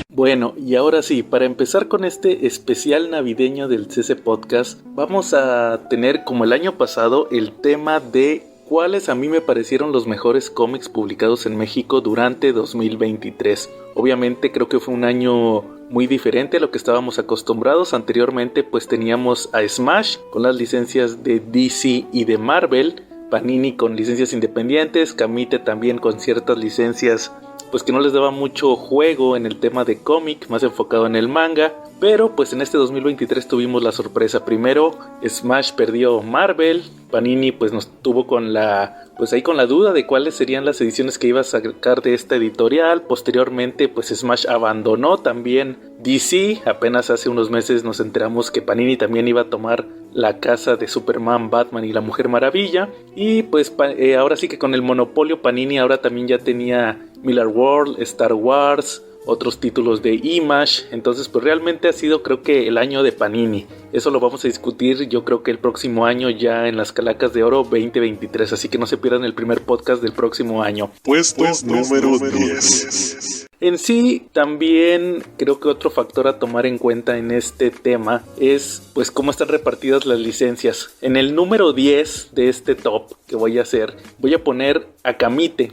Bueno, y ahora sí, para empezar con este especial navideño del CC Podcast, vamos a tener, como el año pasado, el tema de cuáles a mí me parecieron los mejores cómics publicados en México durante 2023. Obviamente creo que fue un año muy diferente a lo que estábamos acostumbrados. Anteriormente pues teníamos a Smash con las licencias de DC y de Marvel, Panini con licencias independientes, Camite también con ciertas licencias pues que no les daba mucho juego en el tema de cómic, más enfocado en el manga. Pero pues en este 2023 tuvimos la sorpresa. Primero Smash perdió Marvel, Panini pues nos tuvo con la duda de cuáles serían las ediciones que iba a sacar de esta editorial. Posteriormente pues Smash abandonó también DC. Apenas hace unos meses nos enteramos que Panini también iba a tomar la casa de Superman, Batman y la Mujer Maravilla. Y pues ahora sí que con el monopolio Panini ahora también ya tenía Miller World, Star Wars, otros títulos de Image. Entonces pues realmente ha sido, creo que, el año de Panini. Eso lo vamos a discutir yo creo que el próximo año, ya en las Calacas de Oro 2023, así que no se pierdan el primer podcast del próximo año. Puesto número 10. En sí, también creo que otro factor a tomar en cuenta en este tema es pues cómo están repartidas las licencias. En el número 10 de este top que voy a hacer, voy a poner a Camite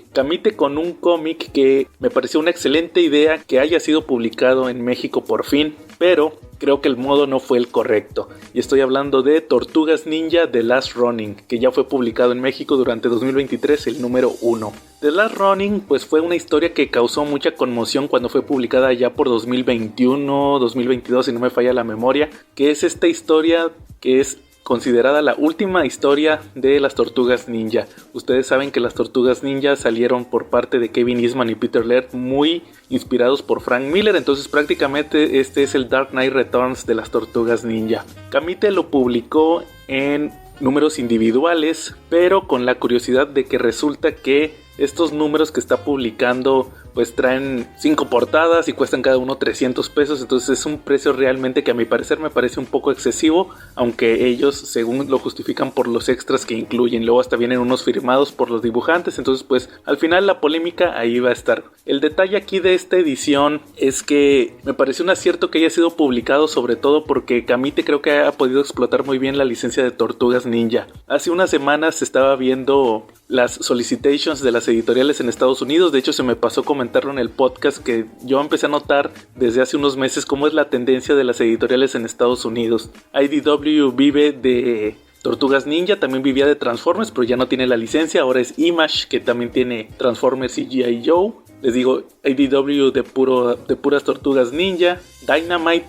con un cómic que me pareció una excelente idea que haya sido publicado en México por fin, pero creo que el modo no fue el correcto. Y estoy hablando de Tortugas Ninja The Last Ronin, que ya fue publicado en México durante 2023, el número 1. The Last Ronin pues fue una historia que causó mucha conmoción cuando fue publicada ya por 2021, 2022 si no me falla la memoria, que es esta historia que es considerada la última historia de las Tortugas Ninja. Ustedes saben que las Tortugas Ninja salieron por parte de Kevin Eastman y Peter Laird, muy inspirados por Frank Miller, entonces prácticamente este es el Dark Knight Returns de las Tortugas Ninja. Kamite lo publicó en números individuales, pero con la curiosidad de que resulta que estos números que está publicando pues traen 5 portadas y cuestan cada uno 300 pesos, entonces es un precio realmente que a mi parecer me parece un poco excesivo, aunque ellos según lo justifican por los extras que incluyen, luego hasta vienen unos firmados por los dibujantes, entonces pues al final la polémica ahí va a estar. El detalle aquí de esta edición es que me pareció un acierto que haya sido publicado, sobre todo porque Kamite creo que ha podido explotar muy bien la licencia de Tortugas Ninja. Hace unas semanas se estaba viendo las solicitations de las editoriales en Estados Unidos, de hecho se me pasó comentarlo en el podcast que yo empecé a notar desde hace unos meses cómo es la tendencia de las editoriales en Estados Unidos. IDW vive de Tortugas Ninja, también vivía de Transformers, pero ya no tiene la licencia, ahora es Image que también tiene Transformers y G.I. Joe. Les digo, IDW de puras Tortugas Ninja. Dynamite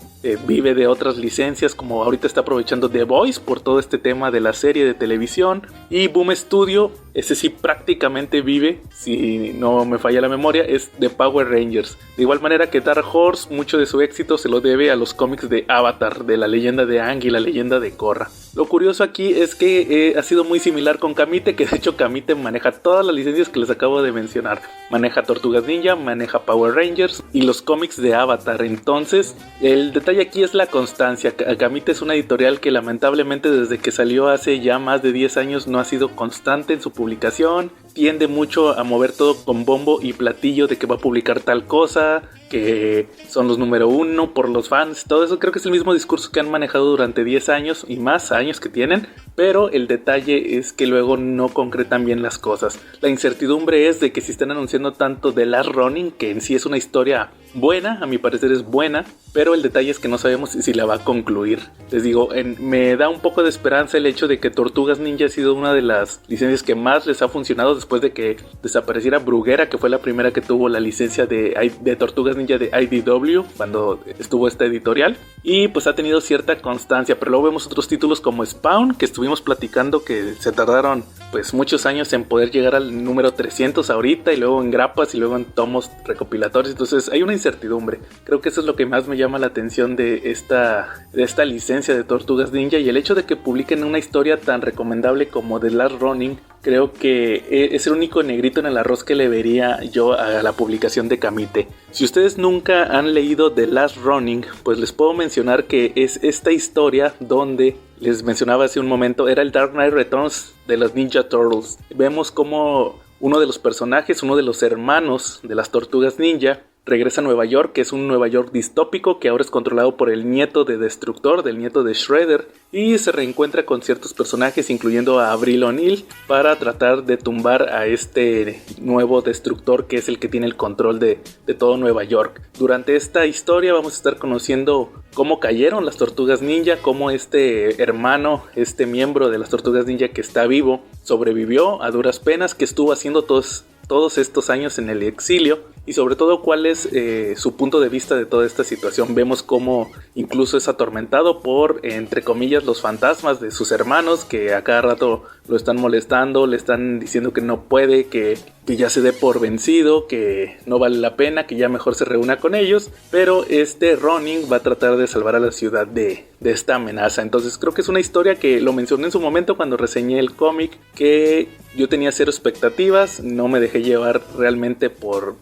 vive de otras licencias, como ahorita está aprovechando The Voice por todo este tema de la serie de televisión. Y Boom Studio, ese sí prácticamente vive, si no me falla la memoria, es de Power Rangers. De igual manera que Dark Horse, mucho de su éxito se lo debe a los cómics de Avatar, de la leyenda de Aang y la leyenda de Korra. Lo curioso aquí es que ha sido muy similar con Kamite, que de hecho Kamite maneja todas las licencias que les acabo de mencionar. Maneja Tortugas Ninja, maneja Power Rangers y los cómics de Avatar. Entonces, el detalle aquí es la constancia. Kamite es una editorial que lamentablemente desde que salió hace ya más de 10 años no ha sido constante en su publicación. Tiende mucho a mover todo con bombo y platillo de que va a publicar tal cosa, que son los número 1 por los fans, todo eso creo que es el mismo discurso que han manejado durante 10 años y más años que tienen, pero el detalle es que luego no concretan bien las cosas. La incertidumbre es de que si están anunciando tanto The Last Ronin, que en sí es una historia buena, a mi parecer es buena, pero el detalle es que no sabemos si la va a concluir. Les digo, me da un poco de esperanza el hecho de que Tortugas Ninja ha sido una de las licencias que más les ha funcionado después de que desapareciera Bruguera, que fue la primera que tuvo la licencia de Tortugas Ninja de IDW cuando estuvo esta editorial, y pues ha tenido cierta constancia. Pero luego vemos otros títulos como Spawn, que estuvimos platicando que se tardaron pues muchos años en poder llegar al número 300 ahorita, y luego en grapas y luego en tomos recopilatorios, entonces hay una incertidumbre. Creo que eso es lo que más me llama la atención de esta licencia de Tortugas Ninja, y el hecho de que publiquen una historia tan recomendable como The Last Ronin. Creo que es el único negrito en el arroz que le vería yo a la publicación de Kamite. Si ustedes nunca han leído The Last Ronin, pues les puedo mencionar que es esta historia donde les mencionaba hace un momento, era el Dark Knight Returns de los Ninja Turtles. Vemos como uno de los personajes, uno de los hermanos de las Tortugas Ninja, regresa a Nueva York, que es un Nueva York distópico que ahora es controlado por el nieto de Destructor, del nieto de Shredder, y se reencuentra con ciertos personajes, incluyendo a Avril O'Neil, para tratar de tumbar a este nuevo Destructor que es el que tiene el control de todo Nueva York. Durante esta historia vamos a estar conociendo cómo cayeron las Tortugas Ninja, cómo este hermano, este miembro de las Tortugas Ninja que está vivo, sobrevivió a duras penas, que estuvo haciendo todos estos años en el exilio, y sobre todo cuál es su punto de vista de toda esta situación. Vemos cómo incluso es atormentado por, entre comillas, los fantasmas de sus hermanos, que a cada rato lo están molestando, le están diciendo que no puede, que ya se dé por vencido, que no vale la pena, que ya mejor se reúna con ellos, pero este Ronin va a tratar de salvar a la ciudad de esta amenaza. Entonces creo que es una historia que lo mencioné en su momento cuando reseñé el cómic, que yo tenía cero expectativas, no me dejé llevar realmente por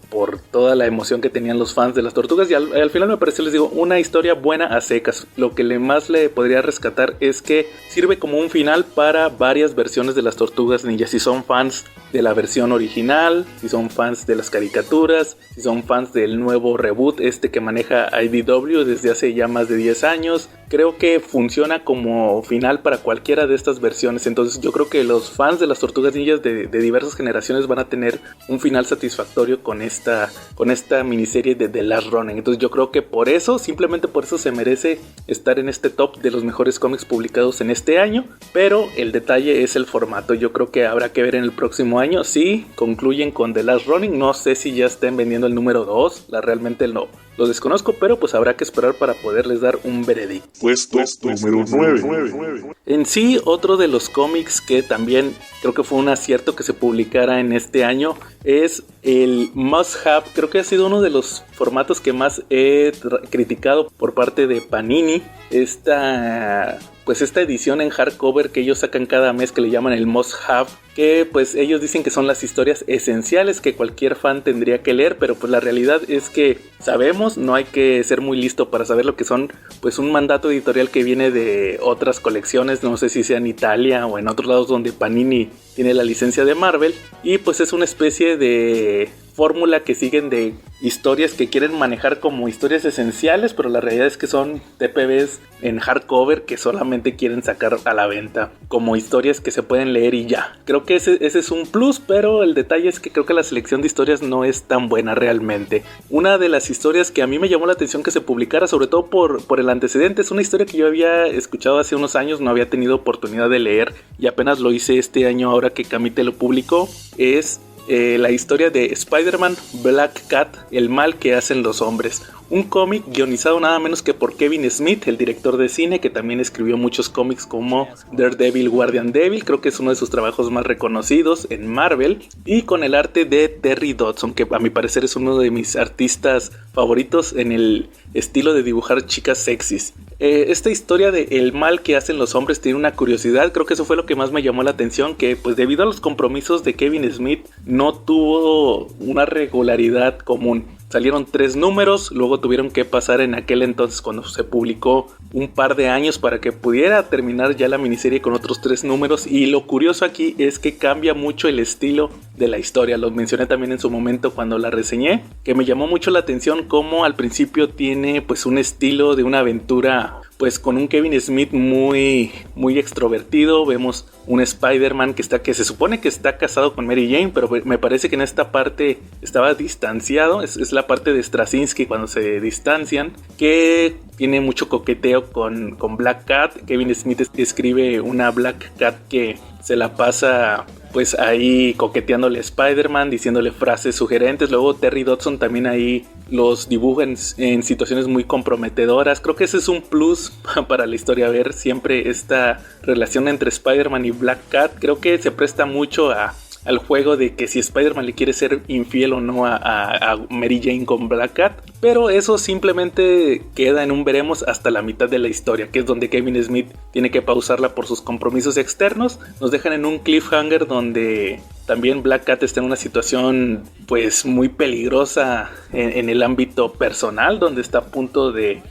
toda la emoción que tenían los fans de las tortugas, y al final me pareció, les digo, una historia buena a secas. Lo que más le podría rescatar es que sirve como un final para varias versiones de las Tortugas Ninja. Si son fans de la versión original, original, si son fans de las caricaturas, si son fans del nuevo reboot que maneja IDW desde hace ya más de 10 años. Creo que funciona como final para cualquiera de estas versiones. Entonces yo creo que los fans de las Tortugas Ninjas de diversas generaciones van a tener un final satisfactorio con esta miniserie de The Last Ronin. Entonces yo creo que por eso, simplemente por eso se merece estar en este top de los mejores cómics publicados en este año. Pero el detalle es el formato. Yo creo que habrá que ver en el próximo año si concluyen con The Last Ronin. No sé si ya estén vendiendo el número 2. Realmente no lo desconozco, pero pues habrá que esperar para poderles dar un veredicto. Puesto número 9. En sí, otro de los cómics que también creo que fue un acierto que se publicara en este año es el Must Have. Creo que ha sido uno de los formatos que más he criticado por parte de Panini. Esta edición en hardcover que ellos sacan cada mes, que le llaman el Must Have, que pues ellos dicen que son las historias esenciales que cualquier fan tendría que leer, pero pues la realidad es que sabemos, no hay que ser muy listo para saber lo que son, pues un mandato editorial que viene de otras colecciones, no sé si sea en Italia o en otros lados donde Panini tiene la licencia de Marvel, y pues es una especie de fórmula que siguen de historias que quieren manejar como historias esenciales, pero la realidad es que son TPBs en hardcover que solamente quieren sacar a la venta como historias que se pueden leer y ya. Creo que ese es un plus, pero el detalle es que creo que la selección de historias no es tan buena realmente. Una de las historias que a mí me llamó la atención que se publicara, sobre todo por el antecedente, es una historia que yo había escuchado hace unos años, no había tenido oportunidad de leer y apenas lo hice este año ahora que Camite lo publicó. Es la historia de Spider-Man Black Cat, el mal que hacen los hombres. Un cómic guionizado nada menos que por Kevin Smith, el director de cine, que también escribió muchos cómics como Daredevil, Guardian Devil, creo que es uno de sus trabajos más reconocidos en Marvel, y con el arte de Terry Dodson, que a mi parecer es uno de mis artistas favoritos en el estilo de dibujar chicas sexys. Esta historia de el mal que hacen los hombres tiene una curiosidad, creo que eso fue lo que más me llamó la atención, que pues debido a los compromisos de Kevin Smith no tuvo una regularidad común. Salieron 3 números, luego tuvieron que pasar en aquel entonces cuando se publicó un par de años para que pudiera terminar ya la miniserie con otros 3 números, y lo curioso aquí es que cambia mucho el estilo de la historia. Lo mencioné también en su momento cuando la reseñé, que me llamó mucho la atención como al principio tiene pues un estilo de una aventura pues con un Kevin Smith muy extrovertido. Vemos un Spider-Man que se supone que está casado con Mary Jane, pero me parece que en esta parte estaba distanciado. Es la parte de Straczynski cuando se distancian, que tiene mucho coqueteo con Black Cat. Kevin Smith escribe una Black Cat que se la pasa pues ahí coqueteándole a Spider-Man, diciéndole frases sugerentes. Luego Terry Dodson también ahí los dibuja en situaciones muy comprometedoras. Creo que ese es un plus para la historia, ver siempre esta relación entre Spider-Man y Black Cat. Creo que se presta mucho al juego de que si Spider-Man le quiere ser infiel o no a Mary Jane con Black Cat, pero eso simplemente queda en un veremos hasta la mitad de la historia, que es donde Kevin Smith tiene que pausarla por sus compromisos externos. Nos dejan en un cliffhanger donde también Black Cat está en una situación pues muy peligrosa en el ámbito personal, donde está a punto de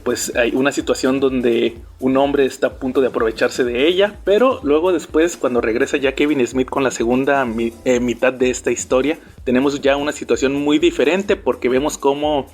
pues hay una situación donde un hombre está a punto de aprovecharse de ella, pero luego después cuando regresa ya Kevin Smith con la segunda mitad de esta historia, tenemos ya una situación muy diferente, porque vemos cómo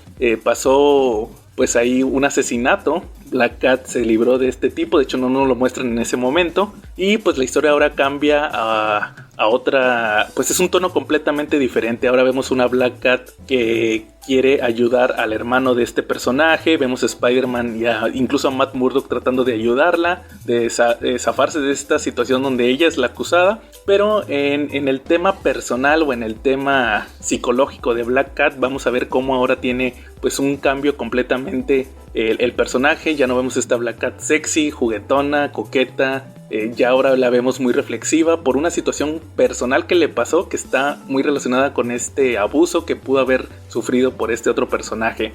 pasó pues ahí un asesinato. Black Cat se libró de este tipo, de hecho no nos lo muestran en ese momento, y pues la historia ahora cambia a otra, pues es un tono completamente diferente. Ahora vemos una Black Cat que quiere ayudar al hermano de este personaje, vemos a Spider-Man y incluso a Matt Murdock tratando de ayudarla, de zafarse de esta situación donde ella es la acusada. Pero en el tema personal o en el tema psicológico de Black Cat vamos a ver cómo ahora tiene pues un cambio completamente el personaje. Ya no vemos esta Black Cat sexy, juguetona, coqueta. Ya ahora la vemos muy reflexiva por una situación personal que le pasó, que está muy relacionada con este abuso que pudo haber sufrido por este otro personaje.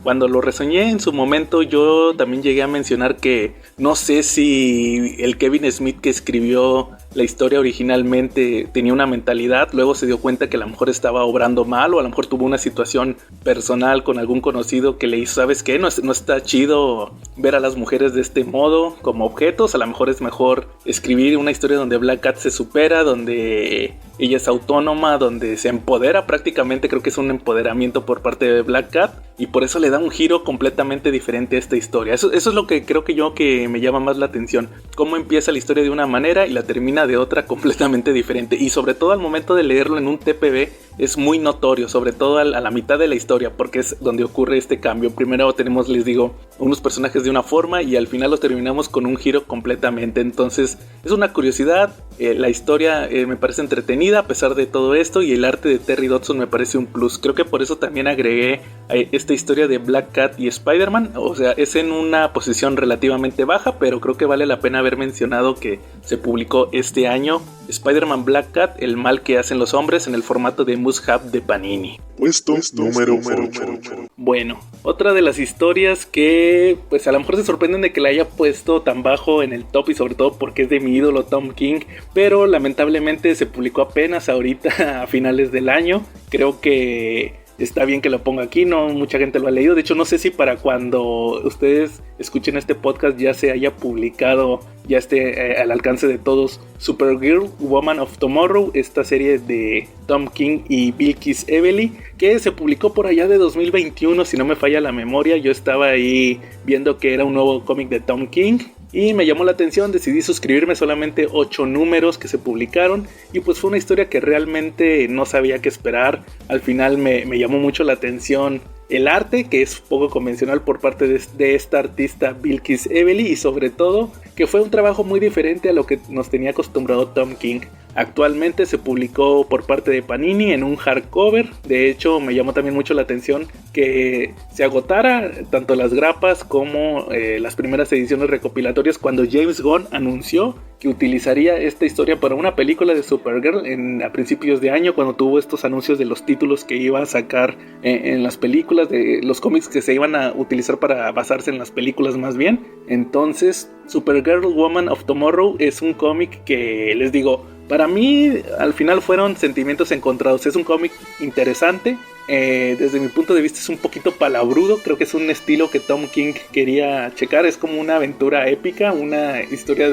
Cuando lo reseñé en su momento, yo también llegué a mencionar que no sé si el Kevin Smith que escribió la historia originalmente tenía una mentalidad, luego se dio cuenta que a lo mejor estaba obrando mal o a lo mejor tuvo una situación personal con algún conocido que le hizo, ¿sabes qué? No está chido ver a las mujeres de este modo como objetos, a lo mejor es mejor escribir una historia donde Black Cat se supera, donde ella es autónoma, donde se empodera prácticamente. Creo que es un empoderamiento por parte de Black Cat y por eso le da un giro completamente diferente a esta historia. Eso es lo que creo que me llama más la atención, cómo empieza la historia de una manera y la termina de otra completamente diferente, y sobre todo al momento de leerlo en un TPB es muy notorio, sobre todo a la mitad de la historia, porque es donde ocurre este cambio. Primero tenemos, les digo, unos personajes de una forma y al final los terminamos con un giro completamente. Entonces es una curiosidad, la historia me parece entretenida a pesar de todo esto, y el arte de Terry Dodson me parece un plus. Creo que por eso también agregué esta historia de Black Cat y Spider-Man. O sea, es en una posición relativamente baja, pero creo que vale la pena haber mencionado que se publicó este año Spider-Man Black Cat, el mal que hacen los hombres, en el formato de Must Have de Panini. Puesto número 8. Bueno, otra de las historias que pues a lo mejor se sorprenden de que la haya puesto tan bajo en el top, y sobre todo porque es de mi ídolo Tom King, pero lamentablemente se publicó apenas ahorita a finales del año. Creo que está bien que lo ponga aquí, no mucha gente lo ha leído. De hecho, no sé si para cuando ustedes escuchen este podcast ya se haya publicado, ya esté al alcance de todos, Supergirl, Woman of Tomorrow, esta serie de Tom King y Bilquis Evely, que se publicó por allá de 2021, si no me falla la memoria. Yo estaba ahí viendo que era un nuevo cómic de Tom King y me llamó la atención, decidí suscribirme. Solamente 8 números que se publicaron y pues fue una historia que realmente no sabía qué esperar. Al final me llamó mucho la atención el arte, que es poco convencional por parte de esta artista Bilquis Evely, y sobre todo que fue un trabajo muy diferente a lo que nos tenía acostumbrado Tom King. Actualmente se publicó por parte de Panini en un hardcover. De hecho, me llamó también mucho la atención que se agotara tanto las grapas como las primeras ediciones recopilatorias cuando James Gunn anunció que utilizaría esta historia para una película de Supergirl a principios de año, cuando tuvo estos anuncios de los títulos que iba a sacar en las películas, de los cómics que se iban a utilizar para basarse en las películas más bien. Entonces, Supergirl Woman of Tomorrow es un cómic que, les digo, para mí al final fueron sentimientos encontrados. Es un cómic interesante, desde mi punto de vista es un poquito palabrudo. Creo que es un estilo que Tom King quería checar. Es como una aventura épica, una historia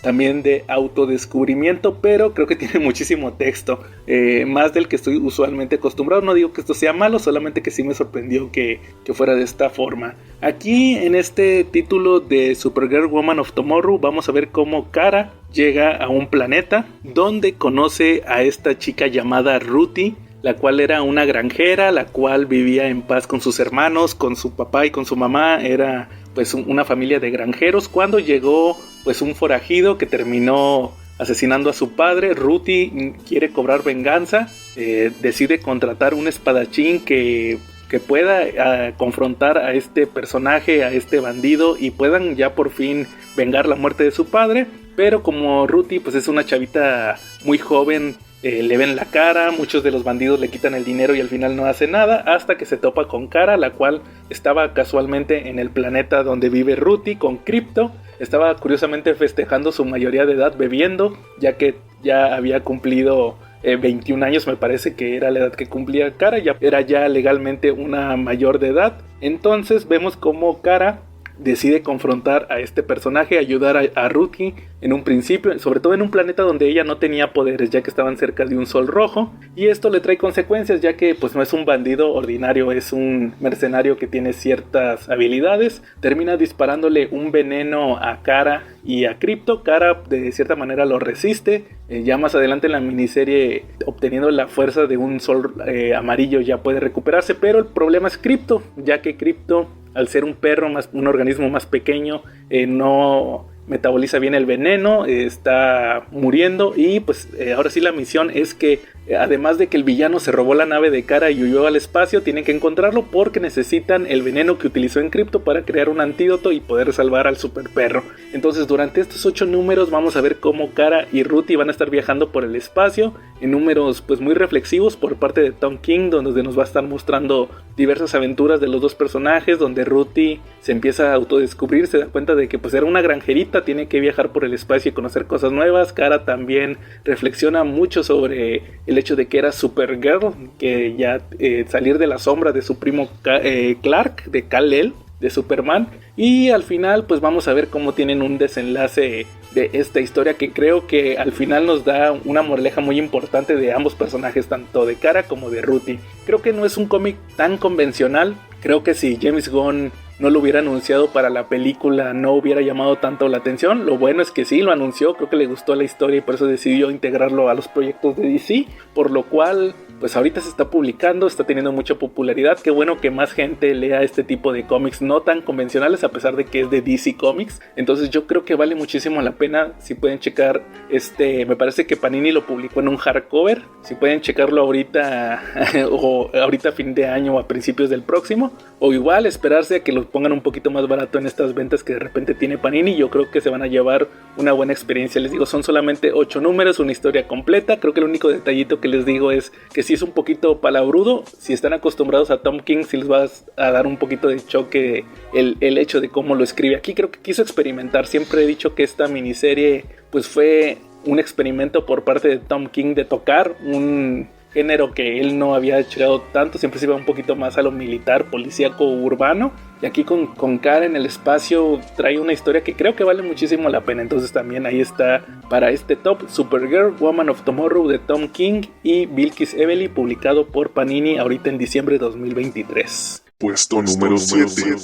también de autodescubrimiento, pero creo que tiene muchísimo texto, más del que estoy usualmente acostumbrado. No digo que esto sea malo, solamente que sí me sorprendió que fuera de esta forma. Aquí en este título de Supergirl Woman of Tomorrow vamos a ver cómo Kara llega a un planeta donde conoce a esta chica llamada Ruthie, la cual era una granjera, la cual vivía en paz con sus hermanos, con su papá y con su mamá. Era pues una familia de granjeros. Cuando llegó pues un forajido que terminó asesinando a su padre, Ruthie quiere venganza, decide contratar un espadachín que pueda confrontar a este personaje, a este bandido, y puedan ya por fin vengar la muerte de su padre. Pero como Ruthie pues es una chavita muy joven, le ven la cara, muchos de los bandidos le quitan el dinero y al final no hace nada, hasta que se topa con Kara, la cual estaba casualmente en el planeta donde vive Ruthie con Crypto. Estaba curiosamente festejando su mayoría de edad bebiendo, ya que ya había cumplido 21 años, me parece que era la edad que cumplía Kara, ya era ya legalmente una mayor de edad. Entonces vemos cómo Kara decide confrontar a este personaje, ayudar a Ruthie en un principio, sobre todo en un planeta donde ella no tenía poderes, ya que estaban cerca de un sol rojo, y esto le trae consecuencias, ya que pues no es un bandido ordinario, es un mercenario que tiene ciertas habilidades. Termina disparándole un veneno a Kara y a Crypto. Kara de cierta manera lo resiste, ya más adelante en la miniserie, obteniendo la fuerza de un sol amarillo, ya puede recuperarse, pero el problema es Crypto, ya que Crypto, al ser un perro, un organismo más pequeño, no metaboliza bien el veneno, está muriendo, y pues ahora sí la misión es que además de que el villano se robó la nave de Kara y huyó al espacio, tienen que encontrarlo porque necesitan el veneno que utilizó en Crypto para crear un antídoto y poder salvar al super perro. Entonces durante estos 8 números vamos a ver cómo Kara y Ruthie van a estar viajando por el espacio en números pues muy reflexivos por parte de Tom King, donde nos va a estar mostrando diversas aventuras de los dos personajes, donde Ruthie se empieza a autodescubrir, se da cuenta de que pues era una granjerita, tiene que viajar por el espacio y conocer cosas nuevas. Kara también reflexiona mucho sobre el hecho de que era Supergirl, que ya salir de la sombra de su primo Clark, de Kal-El, de Superman, y al final pues vamos a ver cómo tienen un desenlace de esta historia que creo que al final nos da una moraleja muy importante de ambos personajes, tanto de Kara como de Ruthie. Creo que no es un cómic tan convencional, creo que si James Gunn no lo hubiera anunciado para la película no hubiera llamado tanto la atención. Lo bueno es que sí lo anunció, creo que le gustó la historia y por eso decidió integrarlo a los proyectos de DC, por lo cual pues ahorita se está publicando, está teniendo mucha popularidad. Qué bueno que más gente lea este tipo de cómics no tan convencionales, a pesar de que es de DC Comics. Entonces yo creo que vale muchísimo la pena. Si pueden checar, me parece que Panini lo publicó en un hardcover, si pueden checarlo ahorita o ahorita a fin de año o a principios del próximo, o igual esperarse a que lo pongan un poquito más barato en estas ventas que de repente tiene Panini. Yo creo que se van a llevar una buena experiencia. Les digo, son solamente 8 números, una historia completa. Creo que el único detallito que les digo es que si es un poquito palabrudo, si están acostumbrados a Tom King, si les va a dar un poquito de choque el hecho de cómo lo escribe aquí. Creo que quiso experimentar. Siempre he dicho que esta miniserie pues fue un experimento por parte de Tom King de tocar un género que él no había llegado tanto, siempre se iba un poquito más a lo militar, policíaco, urbano, y aquí con Kara en el espacio trae una historia que creo que vale muchísimo la pena. Entonces también ahí está para este top Supergirl, Woman of Tomorrow de Tom King y Bilquis Evely, publicado por Panini ahorita en diciembre de 2023. Puesto número 7.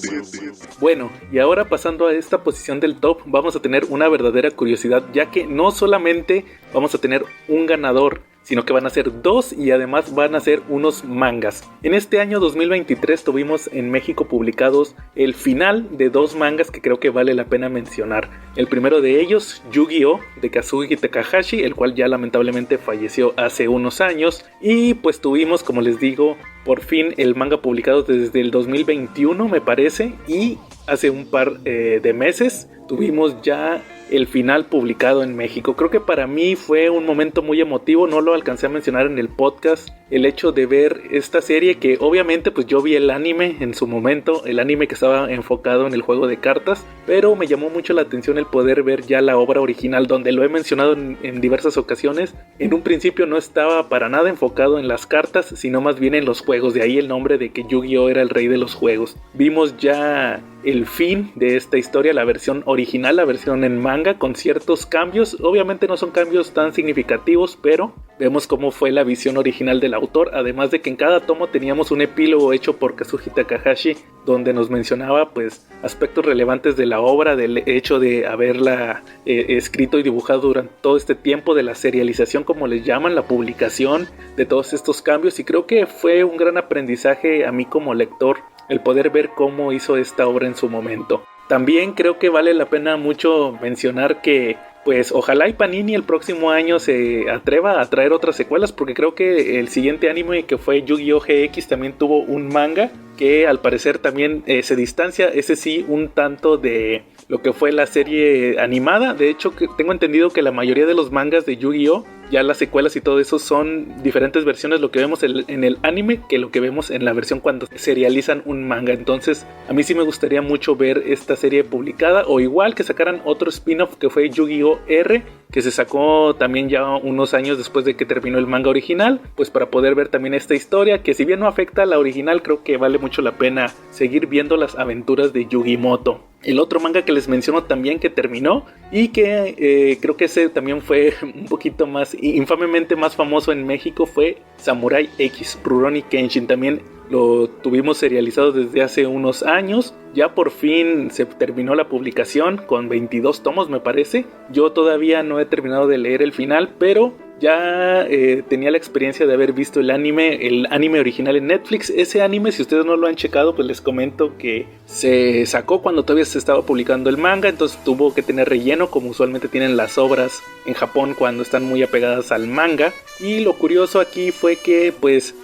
Bueno, y ahora pasando a esta posición del top, vamos a tener una verdadera curiosidad, ya que no solamente vamos a tener un ganador, sino que van a ser 2 y además van a ser unos mangas. En este año 2023 tuvimos en México publicados el final de 2 mangas que creo que vale la pena mencionar. El primero de ellos, Yu-Gi-Oh! De Kazuki Takahashi, el cual ya lamentablemente falleció hace unos años. Y pues tuvimos, como les digo, por fin el manga publicado desde el 2021 me parece, y hace un par de meses tuvimos ya el final publicado en México. Creo que para mí fue un momento muy emotivo, no lo alcancé a mencionar en el podcast, el hecho de ver esta serie que obviamente pues yo vi el anime en su momento, el anime que estaba enfocado en el juego de cartas, pero me llamó mucho la atención el poder ver ya la obra original, donde lo he mencionado en diversas ocasiones. En un principio no estaba para nada enfocado en las cartas, sino más bien en los juegos, de ahí el nombre de que Yu-Gi-Oh! Era el rey de los juegos. Vimos ya el fin de esta historia, la versión original, la versión en manga, con ciertos cambios. Obviamente no son cambios tan significativos, pero vemos cómo fue la visión original del autor, además de que en cada tomo teníamos un epílogo hecho por Kazuki Takahashi, donde nos mencionaba pues aspectos relevantes de la obra, del hecho de haberla escrito y dibujado durante todo este tiempo, de la serialización como les llaman, la publicación de todos estos cambios, y creo que fue un gran aprendizaje a mí como lector el poder ver cómo hizo esta obra en su momento. También creo que vale la pena mucho mencionar que pues ojalá y Panini el próximo año se atreva a traer otras secuelas, porque creo que el siguiente anime, que fue Yu-Gi-Oh! GX, también tuvo un manga que al parecer también se distancia, ese sí, un tanto de lo que fue la serie animada. De hecho, tengo entendido que la mayoría de los mangas de Yu-Gi-Oh! Ya las secuelas y todo eso son diferentes versiones, lo que vemos en el anime que lo que vemos en la versión cuando serializan un manga. Entonces a mí sí me gustaría mucho ver esta serie publicada, o igual que sacaran otro spin-off que fue Yu-Gi-Oh! R, que se sacó también ya unos años después de que terminó el manga original, pues para poder ver también esta historia, que si bien no afecta a la original, creo que vale mucho la pena seguir viendo las aventuras de Yugimoto. El otro manga que les menciono también que terminó y que creo que ese también fue un poquito más, infamemente más famoso en México, fue Samurai X Rurouni Kenshin. También lo tuvimos serializado desde hace unos años. Ya por fin se terminó la publicación con 22 tomos me parece. Yo todavía no he terminado de leer el final, pero ya tenía la experiencia de haber visto el anime original en Netflix. Ese anime, si ustedes no lo han checado, pues les comento que se sacó cuando todavía se estaba publicando el manga, entonces tuvo que tener relleno, como usualmente tienen las obras en Japón cuando están muy apegadas al manga. Y lo curioso aquí fue que pues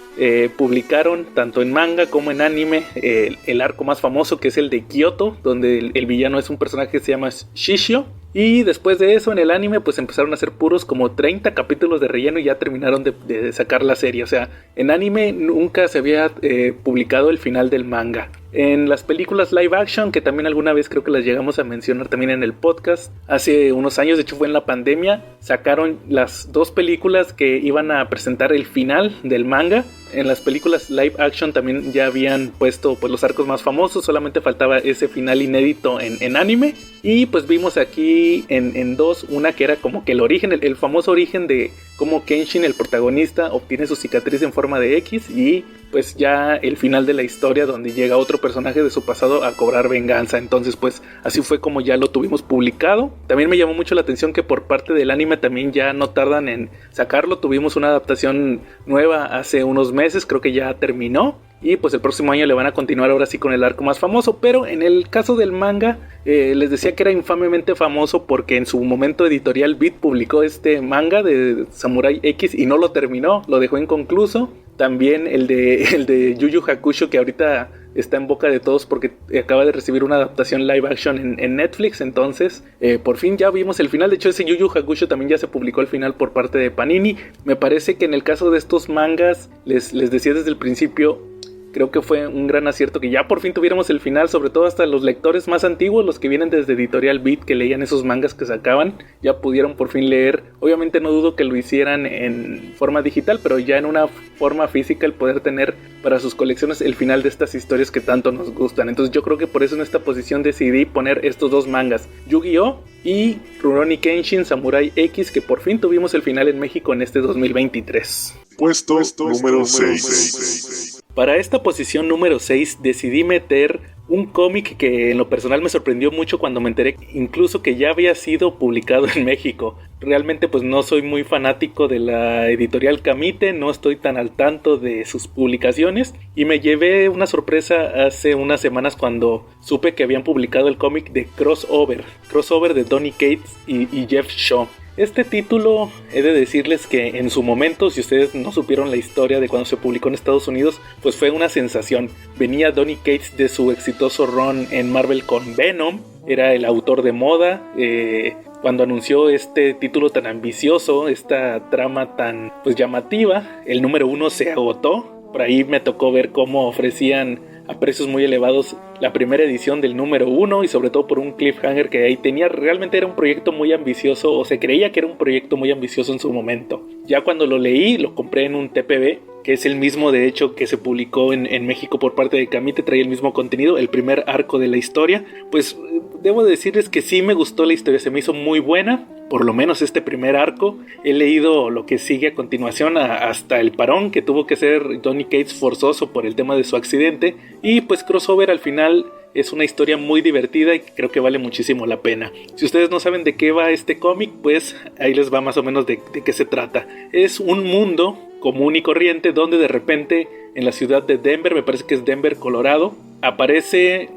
publicaron tanto en manga como en anime el arco más famoso, que es el de Kyoto, donde el villano es un personaje que se llama Shishio. Y después de eso en el anime pues empezaron a hacer puros como 30 capítulos de relleno y ya terminaron de sacar la serie. O sea, en anime nunca se había publicado el final del manga. En las películas live action, que también alguna vez creo que las llegamos a mencionar también en el podcast, hace unos años, de hecho fue en la pandemia, sacaron las 2 películas que iban a presentar el final del manga. En las películas live action también ya habían puesto pues los arcos más famosos, solamente faltaba ese final inédito en anime. Y pues vimos aquí en 2, una que era como que el origen, el famoso origen de cómo Kenshin, el protagonista, obtiene su cicatriz en forma de X, y pues ya el final de la historia donde llega otro personaje de su pasado a cobrar venganza. Entonces pues así fue como ya lo tuvimos publicado. También me llamó mucho la atención que por parte del anime también ya no tardan en sacarlo. Tuvimos una adaptación nueva hace unos meses, creo que ya terminó. Y pues el próximo año le van a continuar ahora sí con el arco más famoso. Pero en el caso del manga, les decía que era infamemente famoso porque en su momento Editorial Beat publicó este manga de Samurai X y no lo terminó, lo dejó inconcluso. También el de Yu Yu Hakusho, que ahorita está en boca de todos porque acaba de recibir una adaptación live action en Netflix. Entonces por fin ya vimos el final. De hecho ese Yu Yu Hakusho también ya se publicó el final por parte de Panini. Me parece que en el caso de estos mangas, les decía desde el principio, creo que fue un gran acierto que ya por fin tuviéramos el final, sobre todo hasta los lectores más antiguos, los que vienen desde Editorial Beat, que leían esos mangas que sacaban, ya pudieron por fin leer. Obviamente no dudo que lo hicieran en forma digital, pero ya en una forma física, el poder tener para sus colecciones el final de estas historias que tanto nos gustan. Entonces yo creo que por eso en esta posición decidí poner estos 2 mangas, Yu-Gi-Oh! Y Rurouni Kenshin Samurai X, que por fin tuvimos el final en México en este 2023. Puesto número 6. Para esta posición número 6 decidí meter un cómic que en lo personal me sorprendió mucho cuando me enteré incluso que ya había sido publicado en México. Realmente pues no soy muy fanático de la editorial Camite, no estoy tan al tanto de sus publicaciones y me llevé una sorpresa hace unas semanas cuando supe que habían publicado el cómic de Crossover de Donny Cates y Jeff Shaw. Este título, he de decirles que en su momento, si ustedes no supieron la historia de cuando se publicó en Estados Unidos, pues fue una sensación. Venía Donny Cates de su exitoso run en Marvel con Venom, era el autor de moda. Cuando anunció este título tan ambicioso, esta trama tan pues llamativa, el número 1 se agotó. Por ahí me tocó ver cómo ofrecían a precios muy elevados la primera edición del número 1 y sobre todo por un cliffhanger que ahí tenía. Realmente era un proyecto muy ambicioso, o se creía que era un proyecto muy ambicioso en su momento. Ya cuando lo leí, lo compré en un TPB, que es el mismo de hecho que se publicó en México por parte de Camite, traía el mismo contenido, el primer arco de la historia. Pues debo decirles que sí me gustó la historia, se me hizo muy buena, por lo menos este primer arco. He leído lo que sigue a continuación hasta el parón que tuvo que hacer Donny Cates forzoso por el tema de su accidente, y pues Crossover al final es una historia muy divertida y creo que vale muchísimo la pena. Si ustedes no saben de qué va este cómic, pues ahí les va más o menos de qué se trata. Es un mundo común y corriente donde de repente en la ciudad de Denver, me parece que es Denver, Colorado, aparece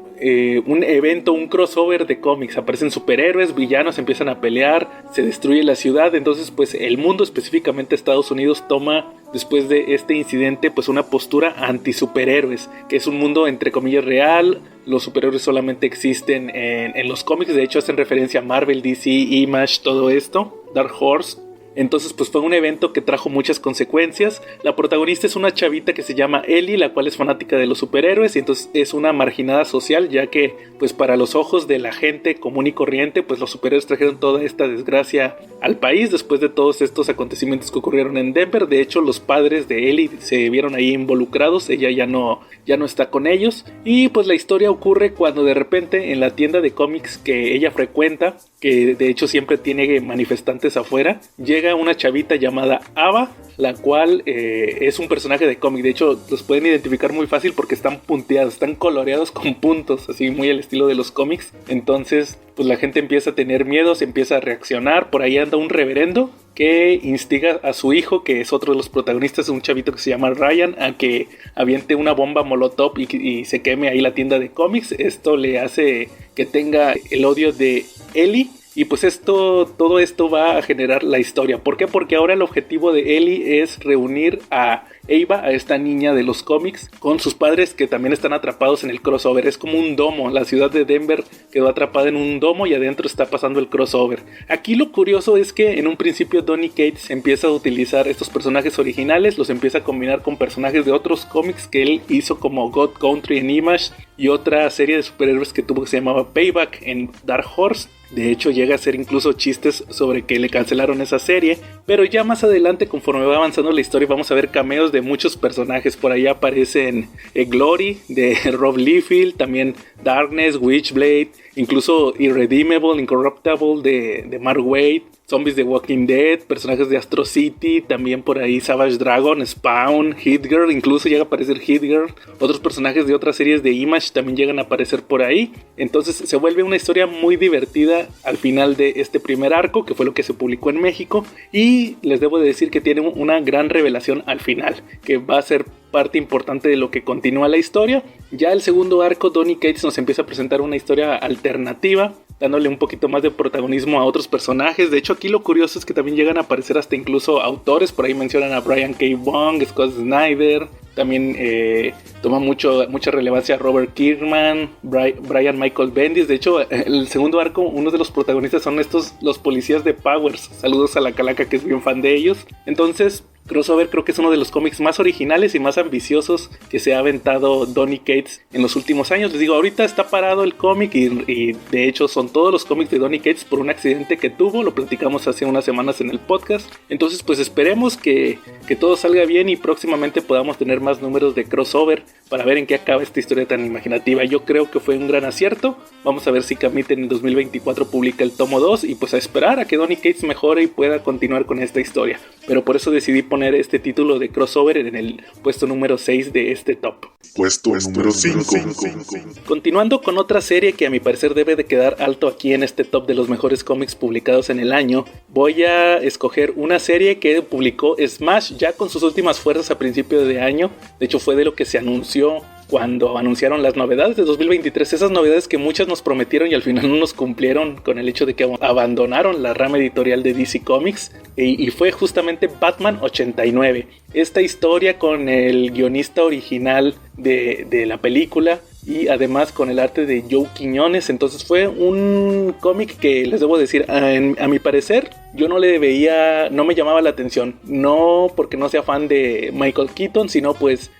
un evento, un crossover de cómics. Aparecen superhéroes, villanos, empiezan a pelear, se destruye la ciudad. Entonces pues el mundo, específicamente Estados Unidos, toma después de este incidente pues una postura anti superhéroes, que es un mundo entre comillas real. Los superhéroes solamente existen en los cómics, de hecho hacen referencia a Marvel, DC, Image, todo esto, Dark Horse. Entonces pues fue un evento que trajo muchas consecuencias. La protagonista es una chavita que se llama Ellie, la cual es fanática de los superhéroes, y entonces es una marginada social, ya que pues para los ojos de la gente común y corriente pues los superhéroes trajeron toda esta desgracia al país después de todos estos acontecimientos que ocurrieron en Denver. De hecho los padres de Ellie se vieron ahí involucrados, ella ya no está con ellos, y pues la historia ocurre cuando de repente en la tienda de cómics que ella frecuenta, que de hecho siempre tiene manifestantes afuera, llega una chavita llamada Ava, la cual es un personaje de cómic. De hecho los pueden identificar muy fácil porque están punteados, están coloreados con puntos, así muy al estilo de los cómics. Entonces pues la gente empieza a tener miedo, se empieza a reaccionar. Por ahí anda un reverendo que instiga a su hijo, que es otro de los protagonistas, un chavito que se llama Ryan, a que aviente una bomba molotov y se queme ahí la tienda de cómics. Esto le hace que tenga el odio de Ellie. Y pues todo esto va a generar la historia. ¿Por qué? Porque ahora el objetivo de Ellie es reunir a Ava, a esta niña de los cómics, con sus padres que también están atrapados en el crossover. Es como un domo, la ciudad de Denver quedó atrapada en un domo y adentro está pasando el crossover. Aquí lo curioso es que en un principio Donny Cates empieza a utilizar estos personajes originales, los empieza a combinar con personajes de otros cómics que él hizo, como God Country en Image y otra serie de superhéroes que tuvo que se llamaba Payback en Dark Horse. De hecho llega a hacer incluso chistes sobre que le cancelaron esa serie, pero ya más adelante, conforme va avanzando la historia, vamos a ver cameos de muchos personajes. Por ahí aparecen Glory de Rob Liefeld, también Darkness, Witchblade, incluso Irredeemable, Incorruptible de Mark Waid, zombies de Walking Dead, personajes de Astro City, también por ahí Savage Dragon, Spawn, Hit-Girl, incluso llega a aparecer Hit-Girl. Otros personajes de otras series de Image también llegan a aparecer por ahí. Entonces se vuelve una historia muy divertida al final de este primer arco, que fue lo que se publicó en México. Y les debo de decir que tiene una gran revelación al final, que va a ser parte importante de lo que continúa la historia. Ya el segundo arco, Donny Cates nos empieza a presentar una historia alternativa, dándole un poquito más de protagonismo a otros personajes. De hecho, aquí lo curioso es que también llegan a aparecer hasta incluso autores. Por ahí mencionan a Brian K. Vaughan, Scott Snyder. También toma mucha relevancia a Robert Kirkman, Brian Michael Bendis. De hecho, el segundo arco, uno de los protagonistas son los policías de Powers. Saludos a la Calaca, que es bien fan de ellos. Entonces, Crossover creo que es uno de los cómics más originales y más ambiciosos que se ha aventado Donny Cates en los últimos años. Les digo, ahorita está parado el cómic y de hecho son todos los cómics de Donny Cates por un accidente que tuvo. Lo platicamos hace unas semanas en el podcast. Entonces pues esperemos que todo salga bien y próximamente podamos tener más números de Crossover para ver en qué acaba esta historia tan imaginativa. Yo creo que fue un gran acierto. Vamos a ver si Camite en el 2024 publica el tomo 2 y pues a esperar a que Donny Cates mejore y pueda continuar con esta historia. Pero por eso decidí poner este título de Crossover en el puesto número 6 de este top. Puesto número 5. Continuando con otra serie que a mi parecer debe de quedar alto aquí en este top de los mejores cómics publicados en el año, voy a escoger una serie que publicó Smash ya con sus últimas fuerzas a principio de año. De hecho fue de lo que se anunció cuando anunciaron las novedades de 2023, esas novedades que muchas nos prometieron y al final no nos cumplieron, con el hecho de que abandonaron la rama editorial de DC Comics, y fue justamente Batman 89, esta historia con el guionista original de la película y además con el arte de Joe Quiñones. Entonces fue un cómic que les debo decir, a mi parecer yo no me llamaba la atención, no porque no sea fan de Michael Keaton, sino pues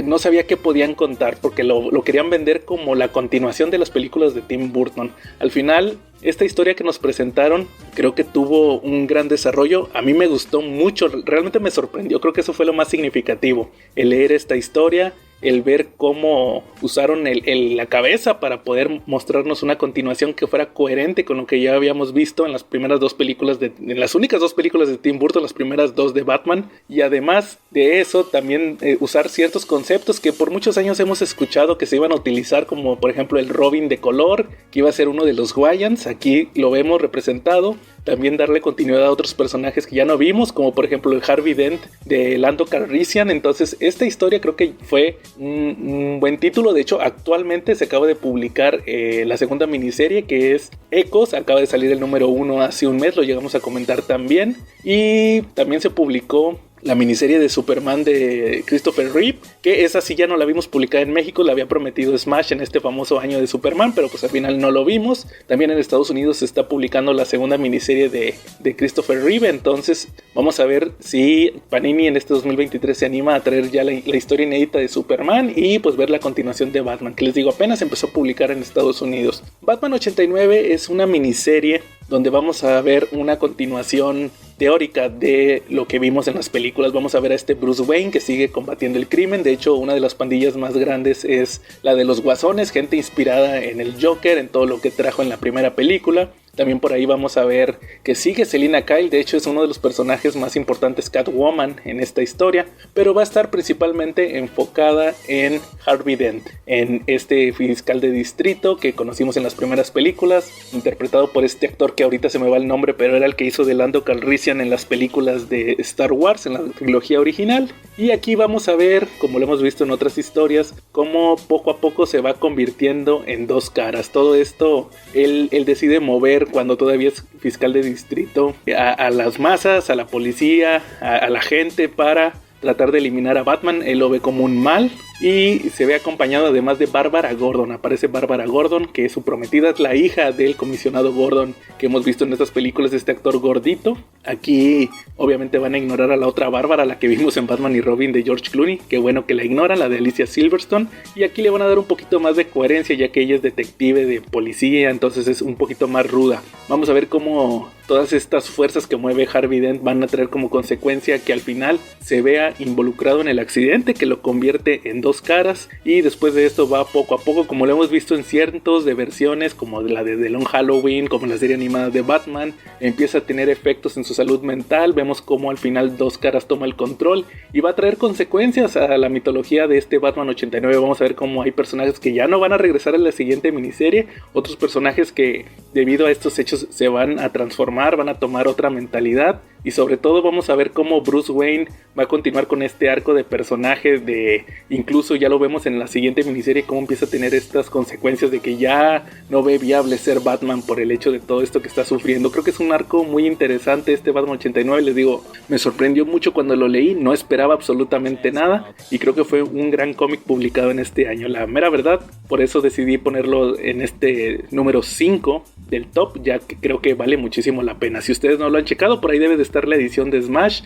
no sabía qué podían contar, porque lo querían vender como la continuación de las películas de Tim Burton. Al final esta historia que nos presentaron creo que tuvo un gran desarrollo. A mí me gustó mucho, realmente me sorprendió. Creo que eso fue lo más significativo, el leer esta historia, el ver cómo usaron la cabeza para poder mostrarnos una continuación que fuera coherente con lo que ya habíamos visto en las primeras dos películas en las únicas dos películas de Tim Burton, las primeras dos de Batman. Y además de eso también usar ciertos conceptos que por muchos años hemos escuchado que se iban a utilizar, como por ejemplo el Robin de color, que iba a ser uno de los Wayans. Aquí lo vemos representado. También darle continuidad a otros personajes que ya no vimos, como por ejemplo el Harvey Dent de Lando Calrissian. Entonces esta historia creo que fue un buen título. De hecho actualmente se acaba de publicar la segunda miniserie, que es Echoes. Acaba de salir el número 1 hace un mes, lo llegamos a comentar también. Y también se publicó la miniserie de Superman de Christopher Reeve, que esa sí ya no la vimos publicada en México, la había prometido Smash en este famoso año de Superman, pero pues al final no lo vimos. También en Estados Unidos se está publicando la segunda miniserie de Christopher Reeve. Entonces vamos a ver si Panini en este 2023 se anima a traer ya la historia inédita de Superman y pues ver la continuación de Batman, que les digo apenas empezó a publicar en Estados Unidos. Batman 89 es una miniserie donde vamos a ver una continuación teórica de lo que vimos en las películas. Vamos a ver a este Bruce Wayne que sigue combatiendo el crimen. De hecho, una de las pandillas más grandes es la de los Guasones, gente inspirada en el Joker, en todo lo que trajo en la primera película. También por ahí vamos a ver que sigue Selina Kyle, de hecho es uno de los personajes más importantes, Catwoman, en esta historia, pero va a estar principalmente enfocada en Harvey Dent, en este fiscal de distrito que conocimos en las primeras películas, interpretado por este actor que ahorita se me va el nombre, pero era el que hizo de Lando Calrissian en las películas de Star Wars, en la trilogía original. Y aquí vamos a ver, como lo hemos visto en otras historias, cómo poco a poco se va convirtiendo en dos caras. Todo esto él decide mover, cuando todavía es fiscal de distrito, a las masas, a la policía, a la gente, para tratar de eliminar a Batman. Él lo ve como un mal y se ve acompañado además de Bárbara Gordon. Aparece Bárbara Gordon, que es su prometida, es la hija del comisionado Gordon que hemos visto en estas películas, este actor gordito. Aquí obviamente van a ignorar a la otra Bárbara, la que vimos en Batman y Robin de George Clooney, que bueno que la ignoran, la de Alicia Silverstone, y aquí le van a dar un poquito más de coherencia, ya que ella es detective de policía, entonces es un poquito más ruda. Vamos a ver cómo todas estas fuerzas que mueve Harvey Dent van a traer como consecuencia que al final se vea involucrado en el accidente que lo convierte en dos caras, y después de esto va poco a poco, como lo hemos visto en cientos de versiones, como la de The Long Halloween, como en la serie animada de Batman, empieza a tener efectos en su salud mental. Vemos cómo al final Dos Caras toma el control y va a traer consecuencias a la mitología de este Batman 89. Vamos a ver cómo hay personajes que ya no van a regresar en la siguiente miniserie, otros personajes que debido a estos hechos se van a transformar, van a tomar otra mentalidad, y sobre todo vamos a ver cómo Bruce Wayne va a continuar con este arco de personaje, de incluso ya lo vemos en la siguiente miniserie, cómo empieza a tener estas consecuencias de que ya no ve viable ser Batman por el hecho de todo esto que está sufriendo. Creo que es un arco muy interesante este Batman 89, les digo, me sorprendió mucho cuando lo leí, no esperaba absolutamente nada, y creo que fue un gran cómic publicado en este año, la mera verdad. Por eso decidí ponerlo en este número 5 del top, ya que creo que vale muchísimo la pena. Si ustedes no lo han checado, por ahí debe de estar la edición de Smash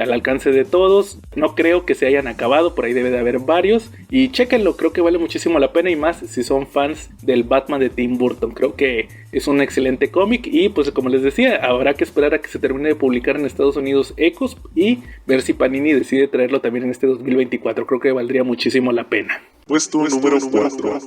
al alcance de todos. No creo que se hayan acabado, por ahí debe de haber varios, y chéquenlo, creo que vale muchísimo la pena, y más si son fans del Batman de Tim Burton. Creo que es un excelente cómic, y pues como les decía, habrá que esperar a que se termine de publicar en Estados Unidos Ecos y ver si Panini decide traerlo también en este 2024. Creo que valdría muchísimo la pena. Puesto número 4.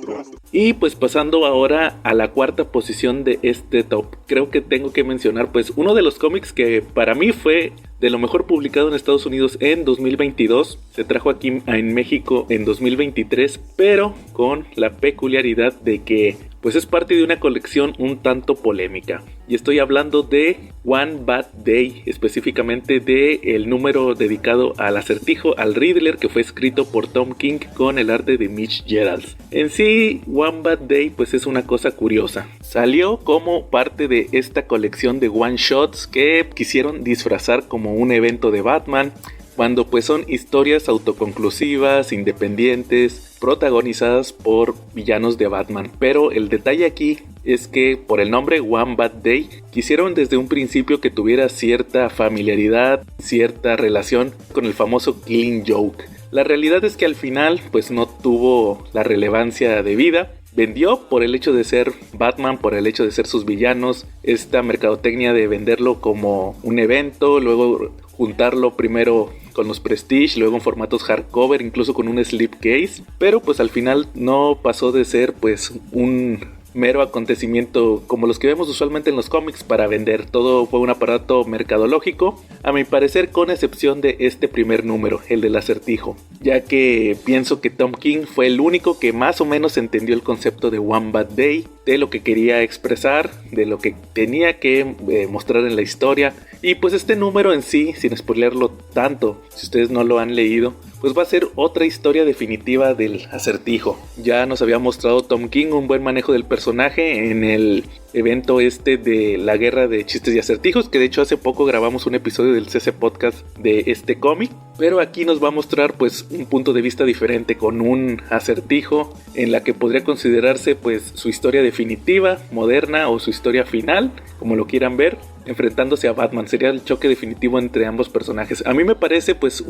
Y pues pasando ahora a la cuarta posición de este top, creo que tengo que mencionar pues uno de los cómics que para mí fue de lo mejor publicado en Estados Unidos en 2022. Se trajo aquí en México en 2023, pero con la peculiaridad de que pues es parte de una colección un tanto polémica. Y estoy hablando de One Bad Day, específicamente de el número dedicado al Acertijo, al Riddler, que fue escrito por Tom King con el arte de Mitch Gerads. En sí, One Bad Day pues es una cosa curiosa. Salió como parte de esta colección de one shots que quisieron disfrazar como un evento de Batman, cuando pues son historias autoconclusivas, independientes, protagonizadas por villanos de Batman. Pero el detalle aquí es que por el nombre One Bad Day quisieron desde un principio que tuviera cierta familiaridad, cierta relación con el famoso Killing Joke. La realidad es que al final pues no tuvo la relevancia debida. Vendió por el hecho de ser Batman, por el hecho de ser sus villanos, esta mercadotecnia de venderlo como un evento, luego juntarlo primero con los Prestige, luego en formatos hardcover, incluso con un slipcase, pero pues al final no pasó de ser pues un mero acontecimiento como los que vemos usualmente en los cómics para vender. Todo fue un aparato mercadológico, a mi parecer, con excepción de este primer número, el del Acertijo, ya que pienso que Tom King fue el único que más o menos entendió el concepto de One Bad Day, de lo que quería expresar, de lo que tenía que mostrar en la historia. Y pues este número en sí, sin spoilearlo tanto, si ustedes no lo han leído, pues va a ser otra historia definitiva del Acertijo. Ya nos había mostrado Tom King un buen manejo del personaje en el evento este de la guerra de chistes y acertijos, que de hecho hace poco grabamos un episodio del CC Podcast de este cómic, pero aquí nos va a mostrar pues un punto de vista diferente, con un acertijo en la que podría considerarse pues su historia definitiva, moderna, o su historia final, como lo quieran ver, enfrentándose a Batman. Sería el choque definitivo entre ambos personajes. A mí me parece pues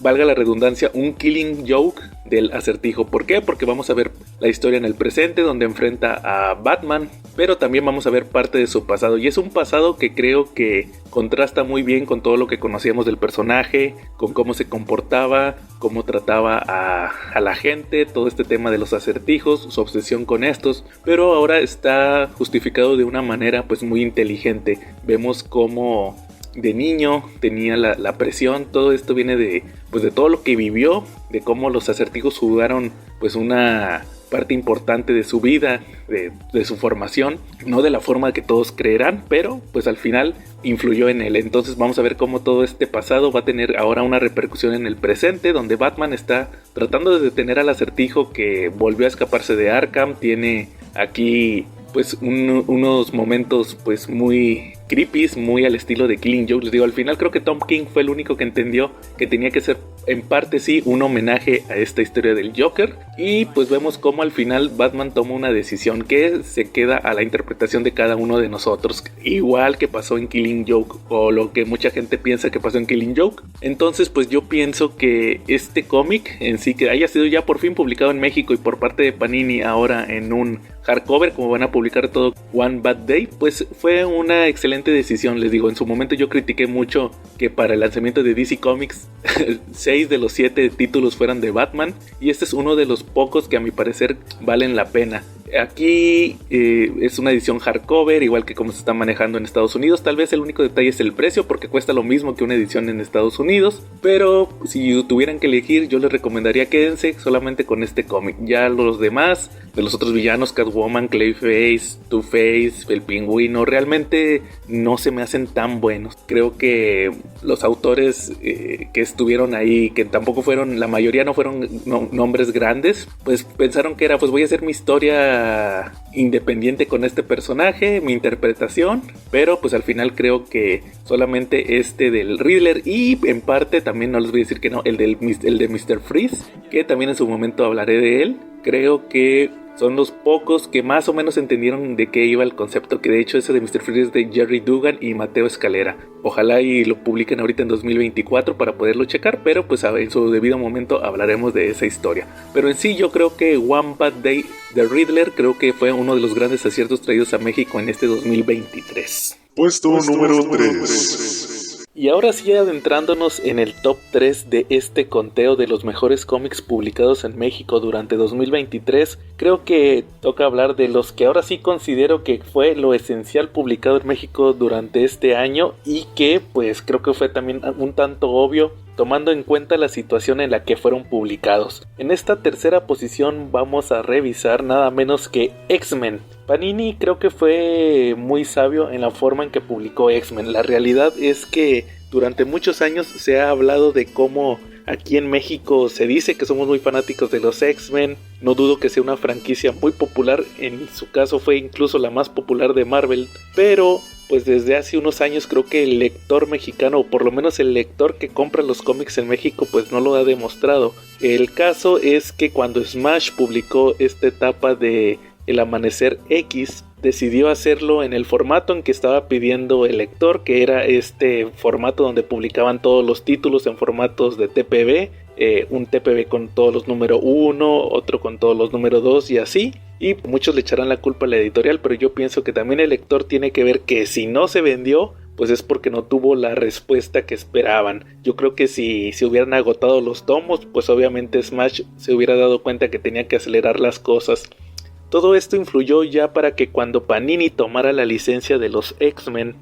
valga la redundancia, un Killing Joke del Acertijo. ¿Por qué? Porque vamos a ver la historia en el presente donde enfrenta a Batman, pero también vamos a ver parte de su pasado, y es un pasado que creo que contrasta muy bien con todo lo que conocíamos del personaje, con cómo se comportaba, cómo trataba a la gente, todo este tema de los acertijos, su obsesión con estos, pero ahora está justificado de una manera pues muy inteligente. Vemos cómo de niño tenía la presión, todo esto viene de todo lo que vivió, de cómo los acertijos jugaron pues una parte importante de su vida, de su formación, no de la forma que todos creerán, pero pues al final influyó en él. Entonces vamos a ver cómo todo este pasado va a tener ahora una repercusión en el presente, donde Batman está tratando de detener al Acertijo que volvió a escaparse de Arkham. Tiene aquí pues unos momentos pues muy creepy, muy al estilo de Killing Joke. Les digo, al final creo que Tom King fue el único que entendió que tenía que ser en parte sí un homenaje a esta historia del Joker, y pues vemos cómo al final Batman toma una decisión que se queda a la interpretación de cada uno de nosotros, igual que pasó en Killing Joke, o lo que mucha gente piensa que pasó en Killing Joke. Entonces pues yo pienso que este cómic en sí, que haya sido ya por fin publicado en México y por parte de Panini ahora en un hardcover, como van a publicar todo One Bad Day, pues fue una excelente decisión. Les digo, en su momento yo critiqué mucho que para el lanzamiento de DC Comics 6 de los 7 títulos fueran de Batman, y este es uno de los pocos que a mi parecer valen la pena. Aquí es una edición hardcover, igual que como se está manejando en Estados Unidos. Tal vez el único detalle es el precio, porque cuesta lo mismo que una edición en Estados Unidos, pero si tuvieran que elegir, yo les recomendaría quédense solamente con este cómic. Ya los demás, de los otros villanos, Catwoman, Clayface, Two-Face, el Pingüino, realmente no se me hacen tan buenos. Creo que los autores que estuvieron ahí, que tampoco fueron, la mayoría no fueron nombres grandes, pues pensaron que era, pues voy a hacer mi historia independiente con este personaje, mi interpretación, pero pues al final creo que solamente este del Riddler, y en parte también, no les voy a decir que no, el de Mr. Freeze, que también en su momento hablaré de él. Creo que son los pocos que más o menos entendieron de qué iba el concepto, que de hecho ese de Mr. Freeze es de Jerry Dugan y Mateo Escalera. Ojalá y lo publiquen ahorita en 2024 para poderlo checar, pero pues en su debido momento hablaremos de esa historia. Pero en sí yo creo que One Bad Day de Riddler creo que fue uno de los grandes aciertos traídos a México en este 2023. Puesto número 3. Y ahora sí, adentrándonos en el top 3 de este conteo de los mejores cómics publicados en México durante 2023, creo que toca hablar de los que ahora sí considero que fue lo esencial publicado en México durante este año, y que pues creo que fue también un tanto obvio tomando en cuenta la situación en la que fueron publicados. En esta tercera posición vamos a revisar nada menos que X-Men. Panini creo que fue muy sabio en la forma en que publicó X-Men. La realidad es que durante muchos años se ha hablado de cómo aquí en México se dice que somos muy fanáticos de los X-Men. No dudo que sea una franquicia muy popular, en su caso fue incluso la más popular de Marvel, pero pues desde hace unos años creo que el lector mexicano, o por lo menos el lector que compra los cómics en México, pues no lo ha demostrado. El caso es que cuando Smash publicó esta etapa de El Amanecer X, decidió hacerlo en el formato en que estaba pidiendo el lector, que era este formato donde publicaban todos los títulos en formatos de TPB, un TPB con todos los número 1, otro con todos los número 2 y así. Y muchos le echarán la culpa a la editorial, pero yo pienso que también el lector tiene que ver que si no se vendió, pues es porque no tuvo la respuesta que esperaban. Yo creo que si se hubieran agotado los tomos, pues obviamente Smash se hubiera dado cuenta que tenía que acelerar las cosas. Todo esto influyó ya para que cuando Panini tomara la licencia de los X-Men,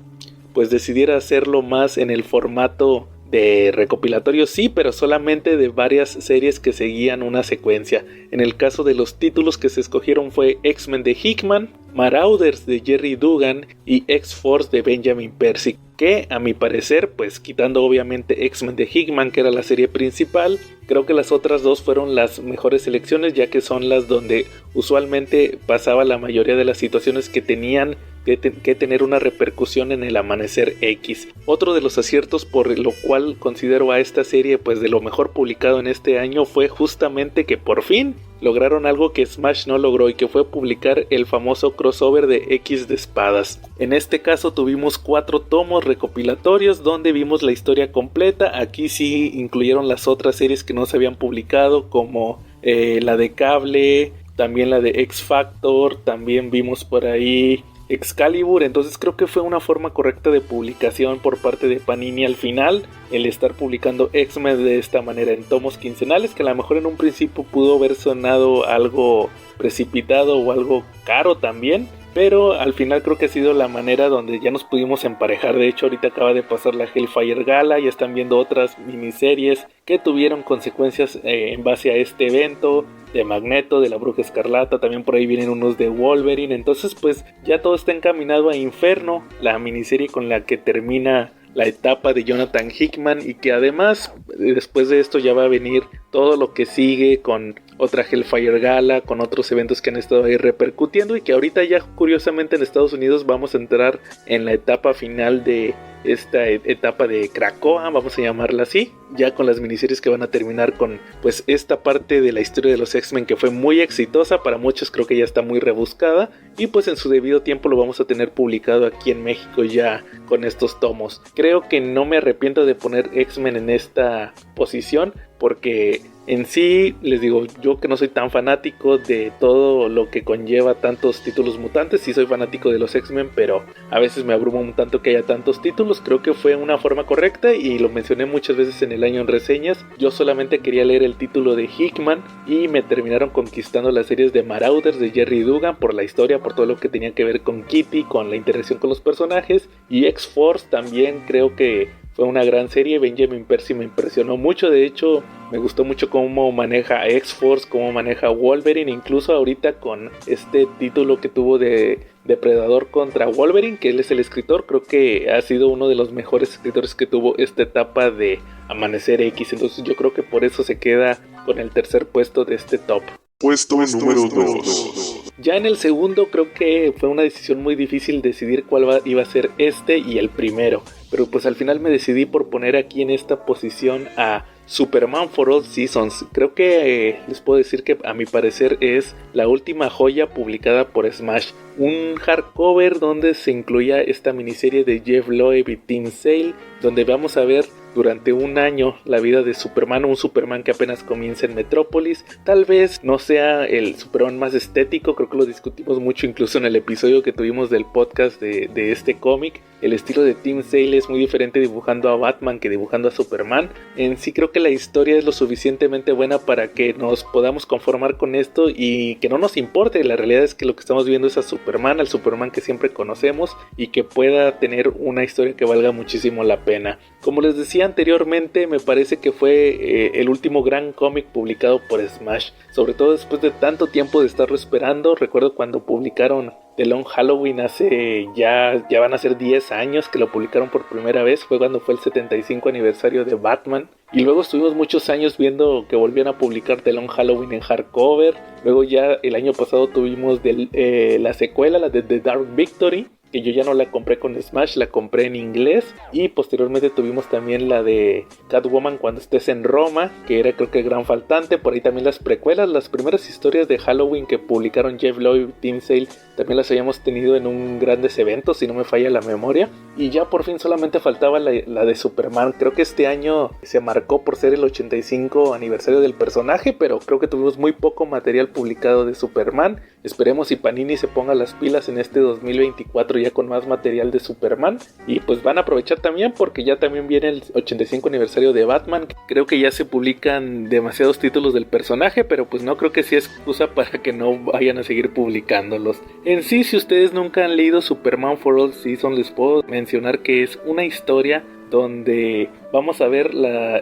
pues decidiera hacerlo más en el formato de recopilatorio, sí, pero solamente de varias series que seguían una secuencia. En el caso de los títulos que se escogieron fue X-Men de Hickman, Marauders de Jerry Dugan y X-Force de Benjamin Percy, que a mi parecer, pues quitando obviamente X-Men de Hickman, que era la serie principal, creo que las otras dos fueron las mejores selecciones, ya que son las donde usualmente pasaba la mayoría de las situaciones que tenían que tener una repercusión en El Amanecer X. Otro de los aciertos por lo cual considero a esta serie pues de lo mejor publicado en este año fue justamente que por fin lograron algo que Smash no logró, y que fue publicar el famoso crossover de X de espadas. En este caso tuvimos 4 tomos recopilatorios donde vimos la historia completa. Aquí sí incluyeron las otras series que no se habían publicado, como la de Cable, también la de X Factor, también vimos por ahí Excalibur. Entonces creo que fue una forma correcta de publicación por parte de Panini al final, el estar publicando X-Men de esta manera en tomos quincenales, que a lo mejor en un principio pudo haber sonado algo precipitado o algo caro también, pero al final creo que ha sido la manera donde ya nos pudimos emparejar. De hecho, ahorita acaba de pasar la Hellfire Gala, ya están viendo otras miniseries que tuvieron consecuencias en base a este evento, de Magneto, de la Bruja Escarlata, también por ahí vienen unos de Wolverine. Entonces pues ya todo está encaminado a Inferno, la miniserie con la que termina la etapa de Jonathan Hickman, y que además después de esto ya va a venir todo lo que sigue con otra Hellfire Gala, con otros eventos que han estado ahí repercutiendo, y que ahorita ya curiosamente en Estados Unidos vamos a entrar en la etapa final de esta etapa de Krakoa, vamos a llamarla así, ya con las miniseries que van a terminar con pues esta parte de la historia de los X-Men que fue muy exitosa, para muchos creo que ya está muy rebuscada, y pues en su debido tiempo lo vamos a tener publicado aquí en México ya con estos tomos. Creo que no me arrepiento de poner X-Men en esta posición, porque en sí, les digo, yo que no soy tan fanático de todo lo que conlleva tantos títulos mutantes, sí soy fanático de los X-Men, pero a veces me abruma un tanto que haya tantos títulos. Creo que fue una forma correcta y lo mencioné muchas veces en el año en reseñas. Yo solamente quería leer el título de Hickman y me terminaron conquistando las series de Marauders de Jerry Dugan por la historia, por todo lo que tenía que ver con Kitty, con la interacción con los personajes, y X-Force también creo que fue una gran serie. Benjamin Percy me impresionó mucho, de hecho me gustó mucho cómo maneja a X-Force, cómo maneja a Wolverine, incluso ahorita con este título que tuvo de Depredador contra Wolverine, que él es el escritor, creo que ha sido uno de los mejores escritores que tuvo esta etapa de Amanecer X, entonces yo creo que por eso se queda con el tercer puesto de este top. Puesto número 2. Ya en el segundo creo que fue una decisión muy difícil decidir cuál iba a ser este y el primero, pero pues al final me decidí por poner aquí en esta posición a Superman for All Seasons. Creo que les puedo decir que a mi parecer es la última joya publicada por Smash, un hardcover donde se incluía esta miniserie de Jeff Loeb y Tim Sale, donde vamos a ver durante un año la vida de Superman, un Superman que apenas comienza en Metrópolis. Tal vez no sea el Superman más estético, creo que lo discutimos mucho incluso en el episodio que tuvimos del podcast de este cómic. El estilo de Tim Sale es muy diferente dibujando a Batman que dibujando a Superman. En sí creo que la historia es lo suficientemente buena para que nos podamos conformar con esto y que no nos importe. La realidad es que lo que estamos viendo es a Superman, al Superman que siempre conocemos, y que pueda tener una historia que valga muchísimo la pena. Como les decía anteriormente, me parece que fue el último gran cómic publicado por Smash, sobre todo después de tanto tiempo de estarlo esperando. Recuerdo cuando publicaron The Long Halloween hace ya van a ser 10 años que lo publicaron por primera vez, fue cuando fue el 75 aniversario de Batman, y luego estuvimos muchos años viendo que volvían a publicar The Long Halloween en hardcover. Luego ya el año pasado tuvimos la secuela, la de The Dark Victory, que yo ya no la compré con Smash, la compré en inglés, y posteriormente tuvimos también la de Catwoman cuando estés en Roma, que era creo que el gran faltante. Por ahí también las precuelas, las primeras historias de Halloween que publicaron Jeff Loeb y Tim Sale, también las habíamos tenido en un grandes evento, si no me falla la memoria, y ya por fin solamente faltaba la de Superman. Creo que este año se marcó por ser el 85 aniversario del personaje, pero creo que tuvimos muy poco material publicado de Superman. Esperemos si Panini se ponga las pilas en este 2024 ya con más material de Superman, y pues van a aprovechar también porque ya también viene el 85 aniversario de Batman. Creo que ya se publican demasiados títulos del personaje, pero pues no creo que sea excusa para que no vayan a seguir publicándolos. En sí, si ustedes nunca han leído Superman for All Seasons, les puedo mencionar que es una historia donde vamos a ver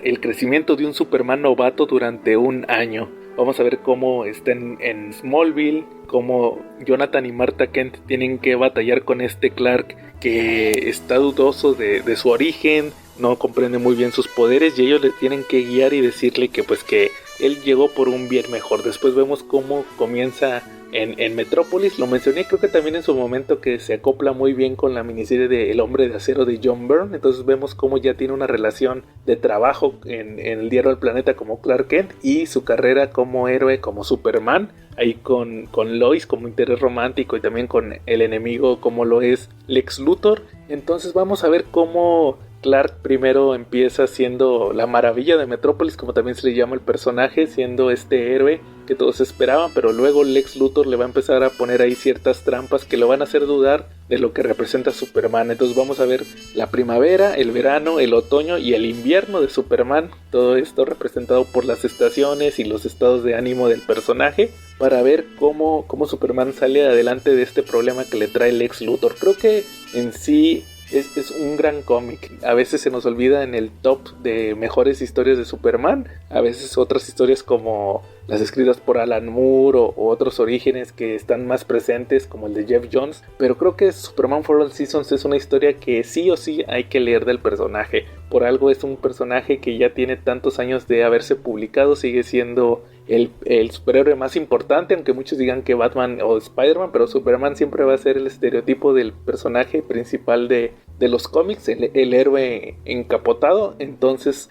el crecimiento de un Superman novato durante un año. Vamos a ver cómo están en Smallville, cómo Jonathan y Martha Kent tienen que batallar con este Clark que está dudoso de su origen, no comprende muy bien sus poderes, y ellos le tienen que guiar y decirle que pues que él llegó por un bien mejor. Después vemos cómo comienza en Metrópolis. Lo mencioné creo que también en su momento, que se acopla muy bien con la miniserie de El Hombre de Acero de John Byrne. Entonces vemos cómo ya tiene una relación de trabajo en el diario del planeta como Clark Kent, y su carrera como héroe, como Superman, ahí con Lois como interés romántico, y también con el enemigo como lo es Lex Luthor. Entonces vamos a ver cómo Clark primero empieza siendo la maravilla de Metrópolis, como también se le llama el personaje, siendo este héroe que todos esperaban, pero luego Lex Luthor le va a empezar a poner ahí ciertas trampas que lo van a hacer dudar de lo que representa Superman. Entonces vamos a ver la primavera, el verano, el otoño y el invierno de Superman, todo esto representado por las estaciones y los estados de ánimo del personaje, para ver cómo Superman sale adelante de este problema que le trae Lex Luthor. Creo que en sí es un gran cómic. A veces se nos olvida en el top de mejores historias de Superman. A veces otras historias como las escritas por Alan Moore o otros orígenes que están más presentes, como el de Jeff Jones. Pero creo que Superman for All Seasons es una historia que sí o sí hay que leer del personaje. Por algo es un personaje que ya tiene tantos años de haberse publicado. Sigue siendo el superhéroe más importante, aunque muchos digan que Batman o Spider-Man, pero Superman siempre va a ser el estereotipo del personaje principal de los cómics, el héroe encapotado. Entonces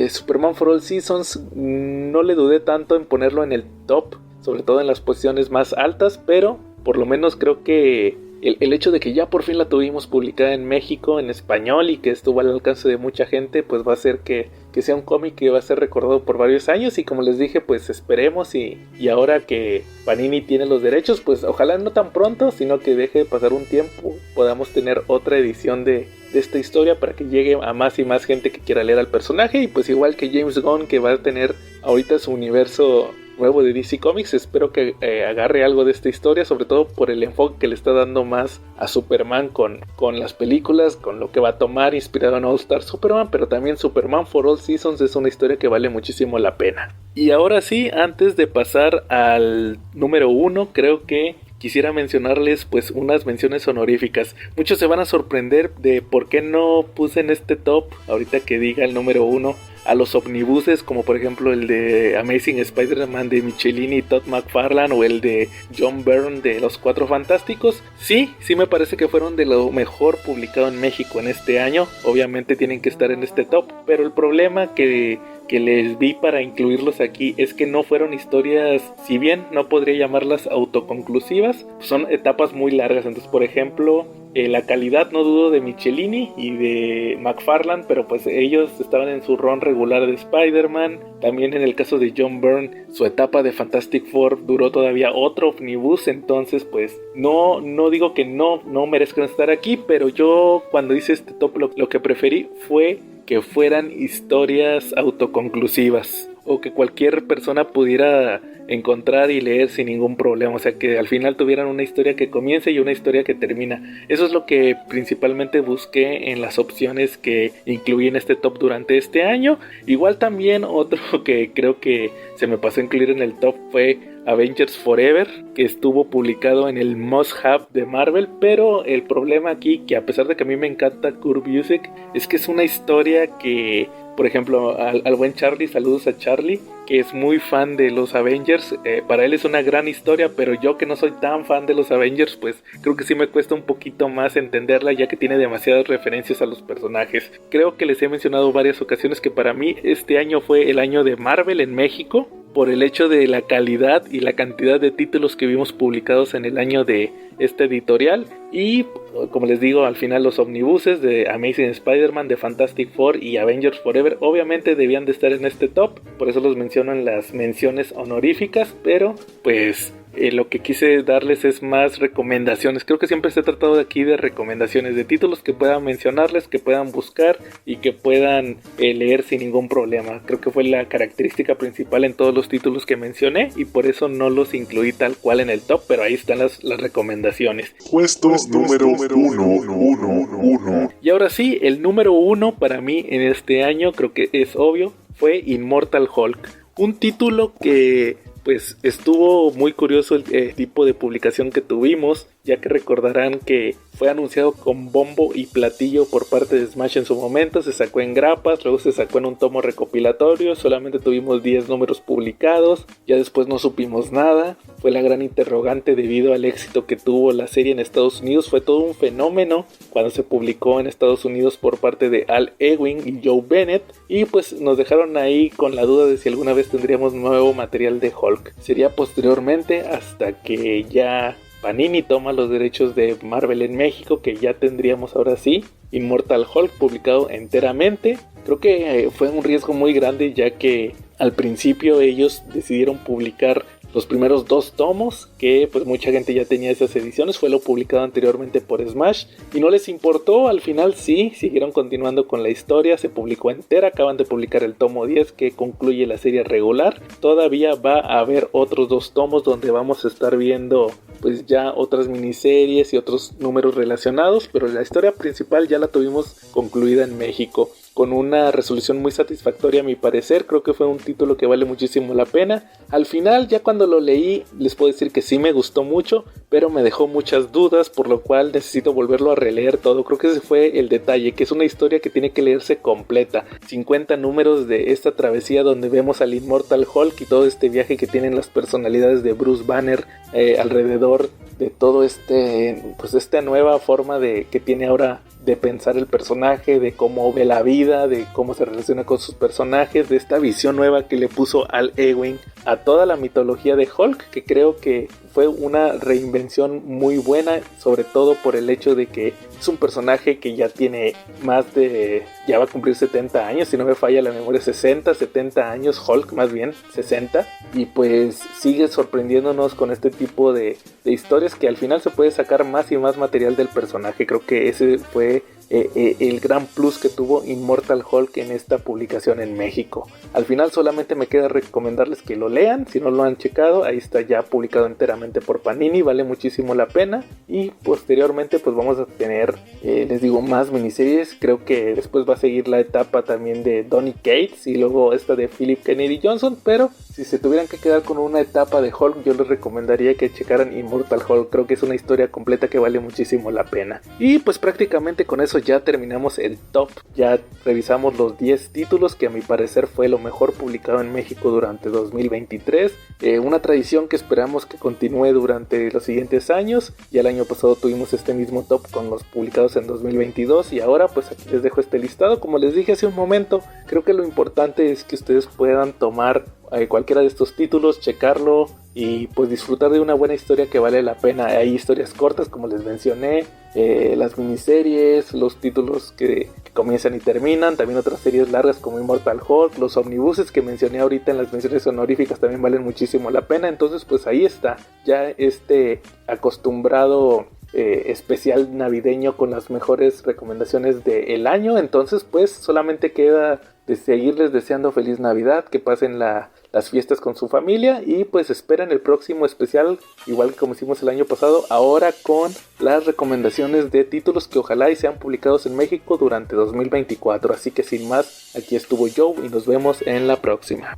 Superman for All Seasons no le dudé tanto en ponerlo en el top, sobre todo en las posiciones más altas, pero por lo menos creo que el hecho de que ya por fin la tuvimos publicada en México en español y que estuvo al alcance de mucha gente, pues va a hacer que sea un cómic que va a ser recordado por varios años. Y como les dije, pues esperemos y ahora que Panini tiene los derechos, pues ojalá no tan pronto, sino que deje de pasar un tiempo, podamos tener otra edición de esta historia para que llegue a más y más gente que quiera leer al personaje. Y pues igual que James Gunn, que va a tener ahorita su universo nuevo de DC Comics, espero que agarre algo de esta historia, sobre todo por el enfoque que le está dando más a Superman con las películas, con lo que va a tomar inspirado en All Star Superman, pero también Superman for All Seasons es una historia que vale muchísimo la pena. Y ahora sí, antes de pasar al número 1, creo que quisiera mencionarles pues unas menciones honoríficas. Muchos se van a sorprender de por qué no puse en este top, ahorita que diga el número 1, a los omnibuses, como por ejemplo el de Amazing Spider-Man de Michelini y Todd McFarlane, o el de John Byrne de Los Cuatro Fantásticos. Sí me parece que fueron de lo mejor publicado en México en este año. Obviamente tienen que estar en este top, pero el problema que les vi para incluirlos aquí es que no fueron historias, si bien no podría llamarlas autoconclusivas, son etapas muy largas. Entonces, por ejemplo, la calidad no dudo de Michelini y de McFarlane, pero pues ellos estaban en su run regular de Spider-Man. También en el caso de John Byrne, su etapa de Fantastic Four duró todavía otro omnibus. Entonces pues no digo que no merezcan estar aquí, pero yo cuando hice este top lo que preferí fue que fueran historias autoconclusivas, o que cualquier persona pudiera encontrar y leer sin ningún problema. O sea, que al final tuvieran una historia que comience y una historia que termina. Eso es lo que principalmente busqué en las opciones que incluí en este top durante este año. Igual también otro que creo que se me pasó a incluir en el top fue Avengers Forever, que estuvo publicado en el Must Have de Marvel, pero el problema aquí, que a pesar de que a mí me encanta Kurt Busiek, es que es una historia que, por ejemplo, al buen Charlie, saludos a Charlie, que es muy fan de los Avengers, para él es una gran historia, pero yo que no soy tan fan de los Avengers, pues creo que sí me cuesta un poquito más entenderla, ya que tiene demasiadas referencias a los personajes. Creo que les he mencionado varias ocasiones que para mí este año fue el año de Marvel en México, por el hecho de la calidad y la cantidad de títulos que vimos publicados en el año de este editorial. Y como les digo, al final los omnibuses de Amazing Spider-Man, de Fantastic Four y Avengers Forever obviamente debían de estar en este top, por eso los menciono en las menciones honoríficas, pero pues lo que quise darles es más recomendaciones. Creo que siempre se ha tratado de aquí de recomendaciones de títulos que puedan mencionarles, que puedan buscar y que puedan leer sin ningún problema. Creo que fue la característica principal en todos los títulos que mencioné y por eso no los incluí tal cual en el top, pero ahí están las recomendaciones. Puesto número 1. Y ahora sí, el número 1 para mí en este año, creo que es obvio, fue Immortal Hulk. Un título que pues estuvo muy curioso el tipo de publicación que tuvimos, ya que recordarán que fue anunciado con bombo y platillo por parte de Smash en su momento. Se sacó en grapas, luego se sacó en un tomo recopilatorio, solamente tuvimos 10 números publicados, ya después no supimos nada. Fue la gran interrogante debido al éxito que tuvo la serie en Estados Unidos. Fue todo un fenómeno cuando se publicó en Estados Unidos por parte de Al Ewing y Joe Bennett, y pues nos dejaron ahí con la duda de si alguna vez tendríamos nuevo material de Hulk. Sería posteriormente, hasta que ya Panini toma los derechos de Marvel en México, que ya tendríamos ahora sí Immortal Hulk publicado enteramente. Creo que fue un riesgo muy grande, ya que al principio ellos decidieron publicar los primeros 2 tomos, que pues mucha gente ya tenía esas ediciones, fue lo publicado anteriormente por Smash y no les importó. Al final sí, siguieron continuando con la historia, se publicó entera, acaban de publicar el tomo 10 que concluye la serie regular. Todavía va a haber otros 2 tomos donde vamos a estar viendo pues ya otras miniseries y otros números relacionados, pero la historia principal ya la tuvimos concluida en México, con una resolución muy satisfactoria a mi parecer. Creo que fue un título que vale muchísimo la pena. Al final, ya cuando lo leí, les puedo decir que sí me gustó mucho, pero me dejó muchas dudas, por lo cual necesito volverlo a releer todo. Creo que ese fue el detalle, que es una historia que tiene que leerse completa. 50 números de esta travesía donde vemos al Immortal Hulk y todo este viaje que tienen las personalidades de Bruce Banner alrededor de todo pues esta nueva forma que tiene ahora de pensar el personaje, de cómo ve la vida, de cómo se relaciona con sus personajes, de esta visión nueva que le puso Al Ewing a toda la mitología de Hulk, que creo que fue una reinvención muy buena, sobre todo por el hecho de que es un personaje que ya tiene ya va a cumplir 70 años, si no me falla la memoria, 70 años, Hulk más bien, 60, y pues sigue sorprendiéndonos con este tipo de historias que al final se puede sacar más y más material del personaje. Creo que ese fue el gran plus que tuvo Immortal Hulk en esta publicación en México. Al final solamente me queda recomendarles que lo lean, si no lo han checado, ahí está ya publicado enteramente por Panini, vale muchísimo la pena. Y posteriormente pues vamos a tener, les digo, más miniseries. Creo que después va a seguir la etapa también de Donny Cates y luego esta de Philip Kennedy Johnson, pero si se tuvieran que quedar con una etapa de Hulk, yo les recomendaría que checaran Immortal Hulk. Creo que es una historia completa que vale muchísimo la pena. Y pues prácticamente con eso ya terminamos el top. Ya revisamos los 10 títulos que a mi parecer fue lo mejor publicado en México durante 2023. Una tradición que esperamos que continúe durante los siguientes años. Ya el año pasado tuvimos este mismo top con los publicados en 2022 y ahora pues aquí les dejo este listado. Como les dije hace un momento, creo que lo importante es que ustedes puedan tomar cualquiera de estos títulos, checarlo y pues disfrutar de una buena historia que vale la pena. Hay historias cortas como les mencioné, las miniseries, los títulos que comienzan y terminan, también otras series largas como Immortal Hulk, los omnibuses que mencioné ahorita en las menciones honoríficas también valen muchísimo la pena. Entonces pues ahí está ya acostumbrado especial navideño con las mejores recomendaciones del año. Entonces pues solamente queda de seguirles deseando feliz Navidad, que pasen las fiestas con su familia y pues esperen el próximo especial, igual que como hicimos el año pasado, ahora con las recomendaciones de títulos que ojalá y sean publicados en México durante 2024. Así que sin más, aquí estuvo Joe y nos vemos en la próxima.